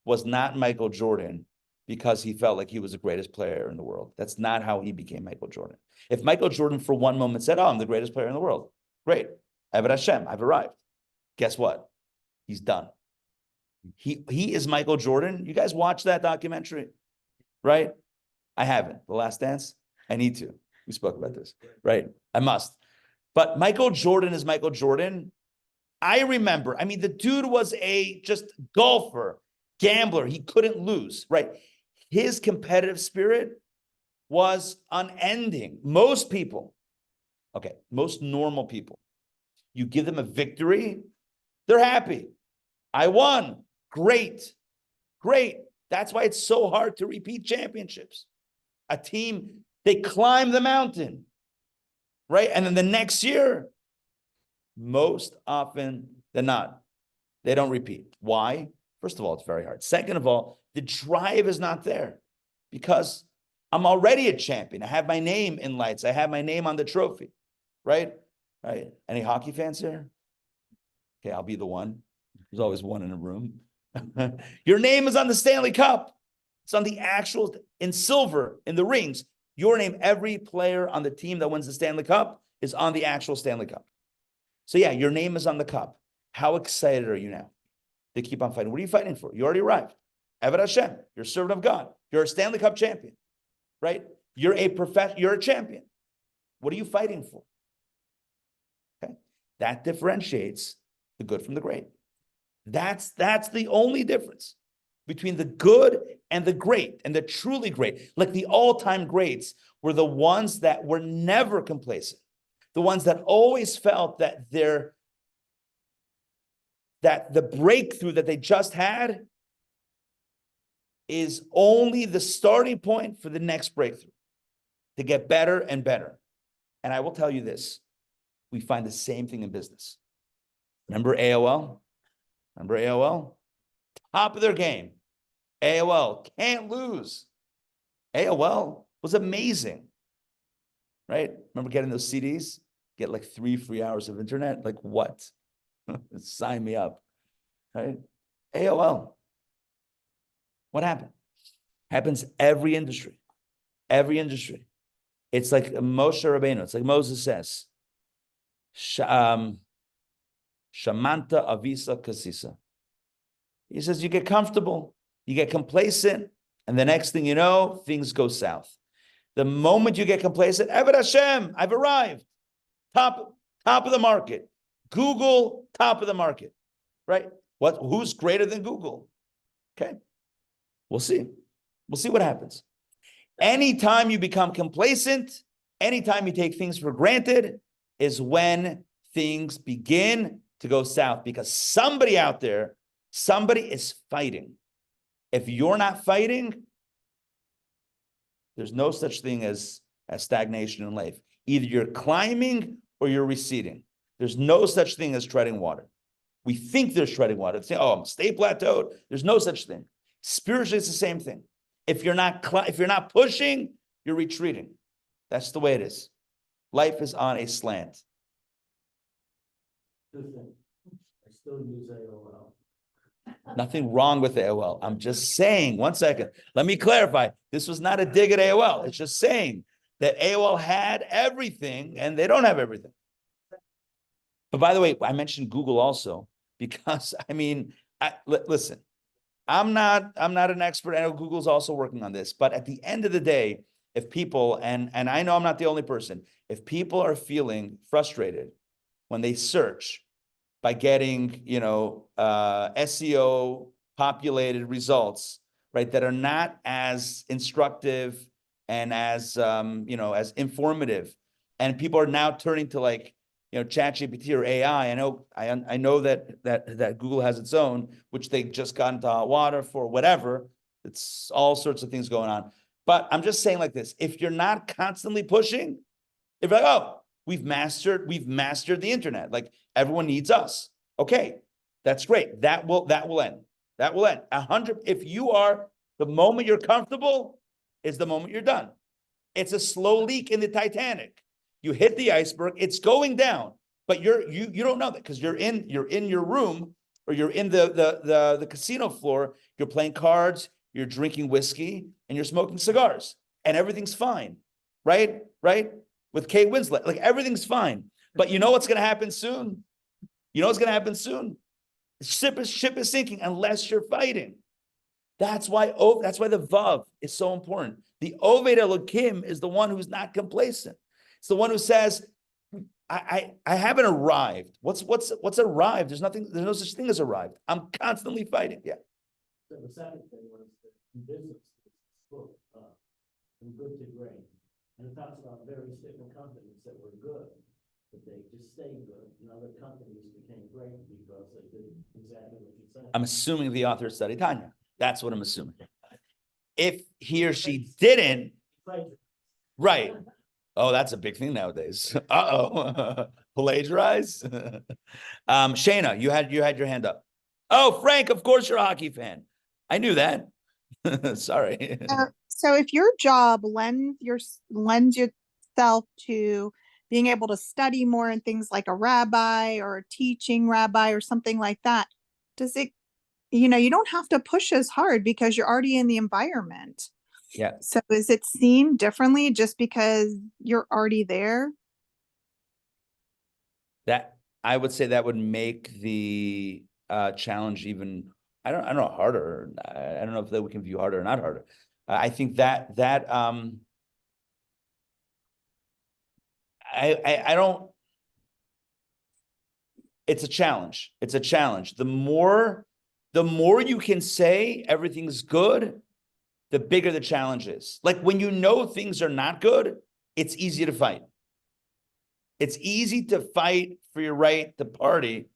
was not Michael Jordan because he felt like he was the greatest player in the world. That's not how he became Michael Jordan. If Michael Jordan for one moment said, oh, I'm the greatest player in the world, great. Eved Hashem, I've arrived. Guess what? He's done. He is Michael Jordan. You guys watch that documentary, right? I haven't. The Last Dance. I need to. We spoke about this, right? I must. But Michael Jordan is Michael Jordan. I remember, the dude was a just golfer, gambler. He couldn't lose, right? His competitive spirit was unending. Most normal people, you give them a victory, they're happy. I won. Great. That's why it's so hard to repeat championships. A team, they climb the mountain, right? And then the next year, most often than not, they don't repeat. Why? First of all, it's very hard. Second of all, the drive is not there because I'm already a champion. I have my name in lights. I have my name on the trophy, right? Right. Any hockey fans here? Okay, I'll be the one. There's always one in a room. Your name is on the Stanley Cup. It's on the actual, in silver, in the rings. Your name, every player on the team that wins the Stanley Cup is on the actual Stanley Cup. So yeah, your name is on the cup. How excited are you now? They keep on fighting. What are you fighting for? You already arrived. Eved Hashem, you're a servant of God. You're a Stanley Cup champion, right? You're a champion. What are you fighting for? Okay, that differentiates the good from the great. That's the only difference between the good and the great and the truly great. Like the all-time greats were the ones that were never complacent, the ones that always felt that the breakthrough that they just had is only the starting point for the next breakthrough to get better and better. And I will tell you this, we find the same thing in business. Remember AOL? Top of their game. AOL, can't lose. AOL was amazing, right? Remember getting those CDs? Get like 3 free hours of internet? Like what? Sign me up, right? AOL. What happened? Happens every industry. It's like Moshe Rabbeinu. It's like Moses says, Shamanta Avisa Kasisa. He says, you get comfortable, you get complacent, and the next thing you know, things go south. The moment you get complacent, Eved Hashem, I've arrived. Top of the market. Google, top of the market, right? Who's greater than Google? Okay. We'll see. We'll see what happens. Anytime you become complacent, anytime you take things for granted, is when things begin to go south, because somebody out there, somebody is fighting. If you're not fighting, there's no such thing as stagnation in life. Either you're climbing or you're receding. There's no such thing as treading water. We think there's treading water. Say, oh, stay plateaued. There's no such thing. Spiritually, it's the same thing. If you're not pushing, you're retreating. That's the way it is. Life is on a slant. Good thing. I still use AOL. Nothing wrong with AOL. I'm just saying, one second. Let me clarify. This was not a dig at AOL. It's just saying that AOL had everything and they don't have everything. But by the way, I mentioned Google also because, I mean, listen, I'm not an expert. I know Google's also working on this, but at the end of the day, if people, and I know I'm not the only person, if people are feeling frustrated when they search by getting, SEO populated results, right, that are not as instructive and as, as informative, and people are now turning to ChatGPT or AI. I know that Google has its own, which they just got into hot water for whatever. It's all sorts of things going on. But I'm just saying like this: if you're not constantly pushing, if you're like, oh, we've mastered the internet, like everyone needs us. Okay, that's great. That will end. That will end. 100. If you are, the moment you're comfortable is the moment you're done. It's a slow leak in the Titanic. You hit the iceberg, it's going down, but you don't know that because you're in your room or you're in the casino floor, you're playing cards, you're drinking whiskey, and you're smoking cigars, and everything's fine, right? With Kate Winslet, like everything's fine. But you know what's gonna happen soon? The ship is sinking unless you're fighting. That's why the Vav is so important. The Oved Elokim is the one who's not complacent. It's the one who says, I haven't arrived. What's arrived? There's no such thing as arrived. I'm constantly fighting. Yeah. So the second thing was the business book, From Good to Great. And it talks about various different companies that were good, but they just stayed good, and other companies became great because they did exactly what you said. I'm assuming the author studied Tanya. That's what I'm assuming. If he or she didn't, right. Oh, that's a big thing nowadays. Plagiarize. Shayna, you had your hand up. Oh, Frank, of course you're a hockey fan. I knew that. Sorry. So if your job lends yourself to being able to study more and things like a rabbi or a teaching rabbi or something like that, does it, you don't have to push as hard because you're already in the environment. Yeah. So is it seen differently just because you're already there? That I would say that would make the challenge even, I don't know, harder. I don't know if that we can view harder or not harder. I think that I don't. It's a challenge. It's a challenge. The more you can say everything's good, the bigger the challenge is. Like when you know things are not good, it's easy to fight. It's easy to fight for your right to party,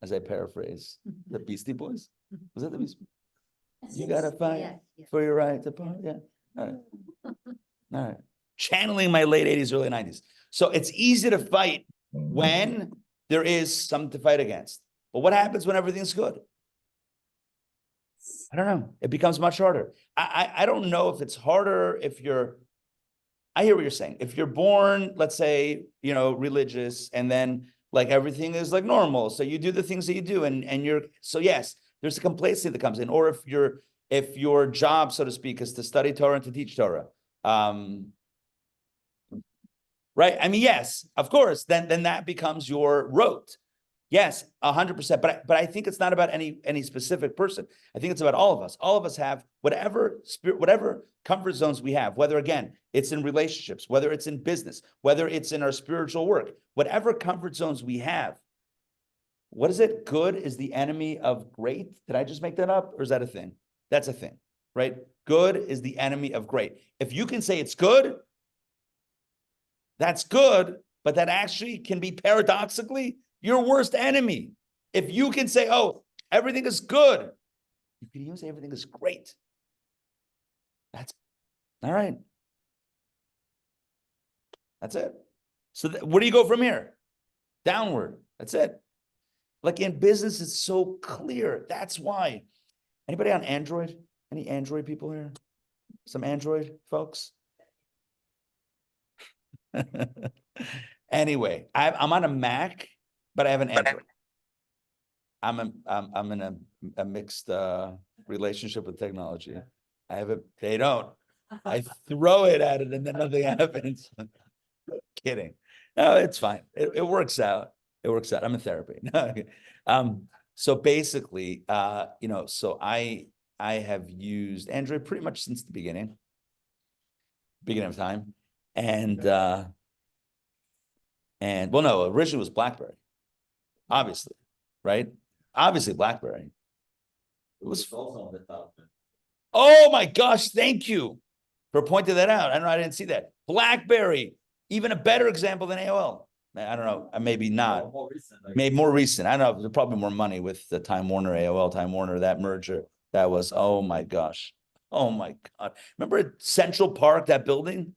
as I paraphrase the Beastie Boys. Was that the Beastie Boys? You gotta fight for your right to party. Yeah. All right. All right. Channeling my late 80s, early 90s. So it's easy to fight when there is something to fight against. But what happens when everything's good? I don't know. It becomes much harder. I don't know if it's harder if you're, I hear what you're saying. If you're born, let's say, religious, and then like everything is like normal. So you do the things that you do and you're, so yes, there's a complacency that comes in. Or if your job, so to speak, is to study Torah and to teach Torah. Right? I mean, yes, of course, then that becomes your rote. Yes, 100%. But I think it's not about any specific person. I think it's about all of us. All of us have whatever spirit, whatever comfort zones we have, whether again, it's in relationships, whether it's in business, whether it's in our spiritual work, whatever comfort zones we have. What is it? Good is the enemy of great. Did I just make that up? Or is that a thing? That's a thing, right? Good is the enemy of great. If you can say it's good, that's good, but that actually can be paradoxically your worst enemy. If you can say, oh, everything is good, you can even say everything is great. That's all right. That's it. So where do you go from here? Downward. That's it. Like in business, it's so clear. That's why. Anybody on Android? Any Android people here? Some Android folks? Anyway, I'm on a Mac, but I have an Android. I'm in a mixed relationship with technology. I have it. They don't. I throw it at it and then nothing happens. Kidding. No, it's fine. It works out. It works out. I'm in therapy. So basically, so I have used Android pretty much since the beginning of time. And well, no, originally it was BlackBerry, obviously, right? Obviously BlackBerry. It was also on the top. Oh my gosh, thank you for pointing that out. I didn't see that. BlackBerry, even a better example than AOL. I don't know, maybe not. More recent. Maybe more recent. I don't know. There's probably more money with the Time Warner, AOL, Time Warner, that merger. That was, oh my gosh. Oh my God. Remember at Central Park, that building?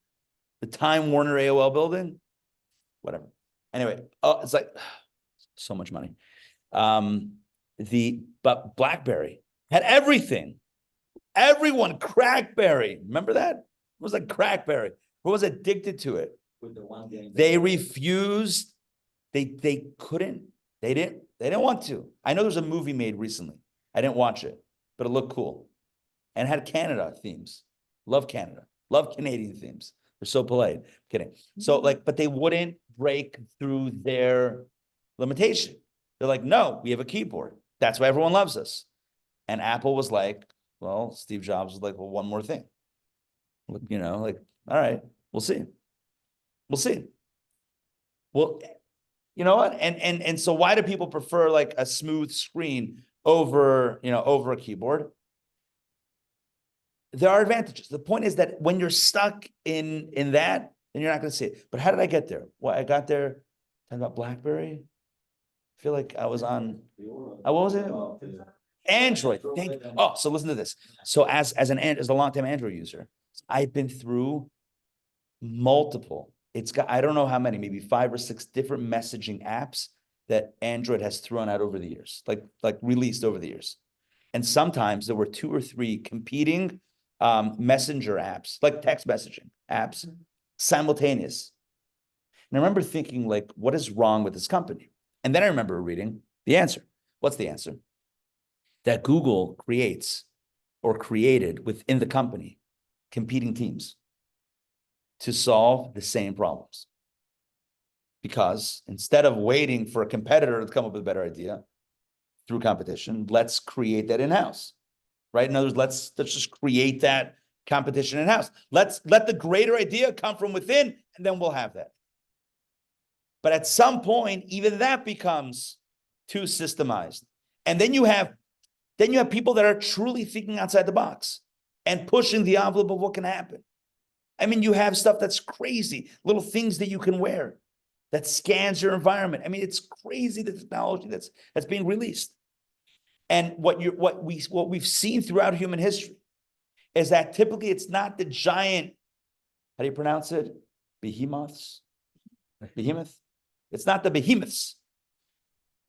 The Time Warner AOL building? Whatever. Anyway, it's like so much money. But BlackBerry had everything. Everyone, Crackberry. Remember that? It was like Crackberry. Who was addicted to it? With the one game. They refused. They couldn't. They didn't want to. I know there's a movie made recently. I didn't watch it, but it looked cool. And had Canada themes. Love Canada. Love Canadian themes. They're so polite. Kidding. So but they wouldn't break through their limitation. They're like, no, we have a keyboard. That's why everyone loves us. And Apple was like, well, Steve Jobs was like, well, one more thing. All right, we'll see. We'll see. Well, you know what? And so why do people prefer like a smooth screen over a keyboard? There are advantages. The point is that when you're stuck in that, then you're not going to see it. But how did I get there? Well, I got there talking about BlackBerry. I feel like I was on, what was it? Android. So listen to this. So as a longtime Android user, I've been through multiple. It's got, I don't know how many, maybe 5 or 6 different messaging apps that Android has thrown out over the years, like released over the years. And sometimes there were 2 or 3 competing messenger apps, like text messaging apps, simultaneous. And I remember thinking, like, what is wrong with this company? And then I remember reading the answer. What's the answer? That Google creates or created within the company competing teams to solve the same problems. Because instead of waiting for a competitor to come up with a better idea through competition, let's create that in-house, right? In other words, let's just create that competition in-house. Let's let the greater idea come from within, and then we'll have that. But at some point, even that becomes too systemized. And then you have people that are truly thinking outside the box and pushing the envelope of what can happen. I mean, you have stuff that's crazy, little things that you can wear that scans your environment. I mean, it's crazy, the technology that's being released. And what we've seen throughout human history is that typically it's not the giant, how do you pronounce it? Behemoths? Behemoth? It's not the behemoths.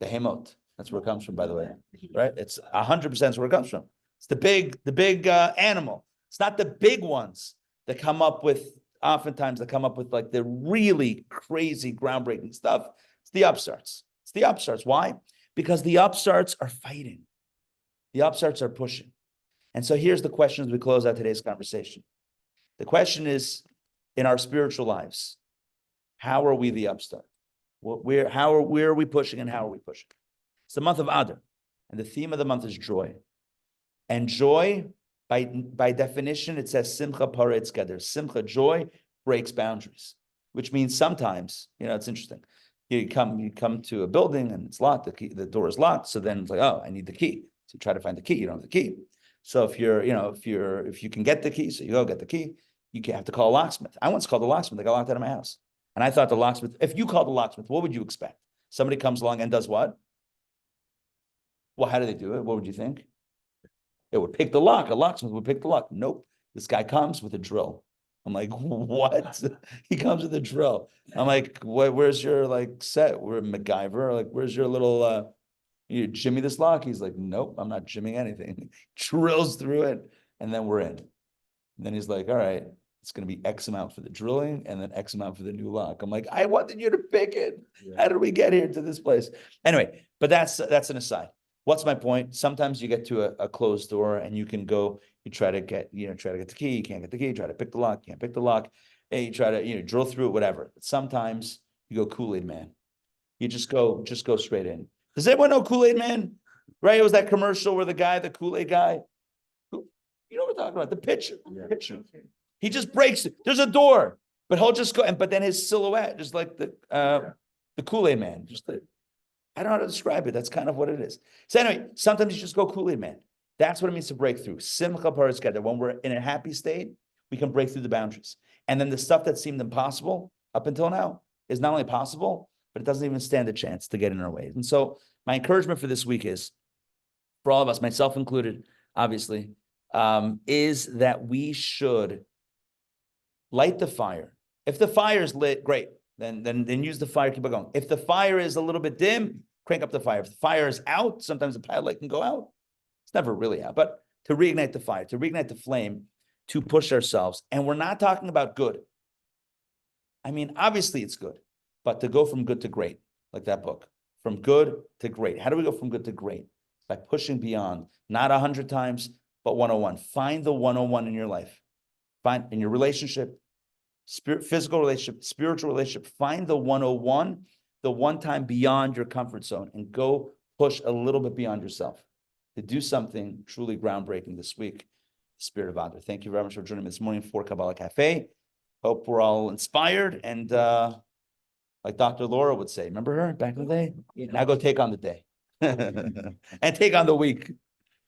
Behemoth. That's where it comes from, by the way, right? It's 100% where it comes from. It's the big animal. It's not the big ones that come up with, oftentimes that come up with like the really crazy groundbreaking stuff. It's the upstarts. It's the upstarts. Why? Because the upstarts are fighting. The upstarts are pushing. And so here's the question as we close out today's conversation. The question is, in our spiritual lives, how are we the upstart? Where are we pushing and how are we pushing? It's the month of Adar, and the theme of the month is joy. And joy, by definition, it says simcha paretz geder. Simcha, joy, breaks boundaries, which means sometimes, it's interesting. You come to a building and it's locked, the door is locked. So then it's like, oh, I need the key. So you try to find the key, you don't have the key. So if you can get the key, so you go get the key, you have to call a locksmith. I once called a locksmith, I got locked out of my house. And I thought the locksmith, if you called the locksmith, what would you expect? Somebody comes along and does what? Well, how do they do it? What would you think? It would pick the lock. A locksmith would pick the lock. Nope. This guy comes with a drill. I'm like, what? He comes with a drill. I'm like, where's your set? We're MacGyver. Like, where's your little you jimmy this lock? He's like, nope, I'm not jimmying anything. Drills through it, and then we're in. And then he's like, all right, it's gonna be X amount for the drilling and then X amount for the new lock. I'm like, I wanted you to pick it. Yeah. How did we get here to this place? Anyway, but that's an aside. What's my point? Sometimes you get to a closed door and you can go, you try to get the key, you can't get the key, try to pick the lock, can't pick the lock, and you try to, drill through it, whatever. But sometimes you go Kool-Aid man. You just go straight in. Does anyone know Kool-Aid man? Right? It was that commercial where the Kool-Aid guy, you know what we're talking about, the pitcher. Yeah. Pitcher. He just breaks it. There's a door, but he'll just go, but then his silhouette, just like the Kool-Aid man, I don't know how to describe it. That's kind of what it is. So anyway, sometimes you just go Kool-Aid man. That's what it means to break through. Simcha paretz geder. When we're in a happy state, we can break through the boundaries. And then the stuff that seemed impossible up until now is not only possible, but it doesn't even stand a chance to get in our way. And so my encouragement for this week is, for all of us, myself included, obviously, is that we should light the fire. If the fire is lit, great. Then use the fire, keep it going. If the fire is a little bit dim, crank up the fire. If the fire is out, sometimes the pilot light can go out. It's never really out, but to reignite the fire, to reignite the flame, to push ourselves. And we're not talking about good. I mean, obviously it's good, but to go from good to great, like that book, from good to great. How do we go from good to great? By pushing beyond, not 100 times, but 101. Find the 101 in your life. Find in your relationship, physical relationship, spiritual relationship, find the 101, the one time beyond your comfort zone, and go push a little bit beyond yourself to do something truly groundbreaking this week. Spirit of Adar. Thank you very much for joining me this morning for Kabbalah Café. Hope we're all inspired and like Dr. Laura would say, remember her back in the day? Now go take on the day and take on the week.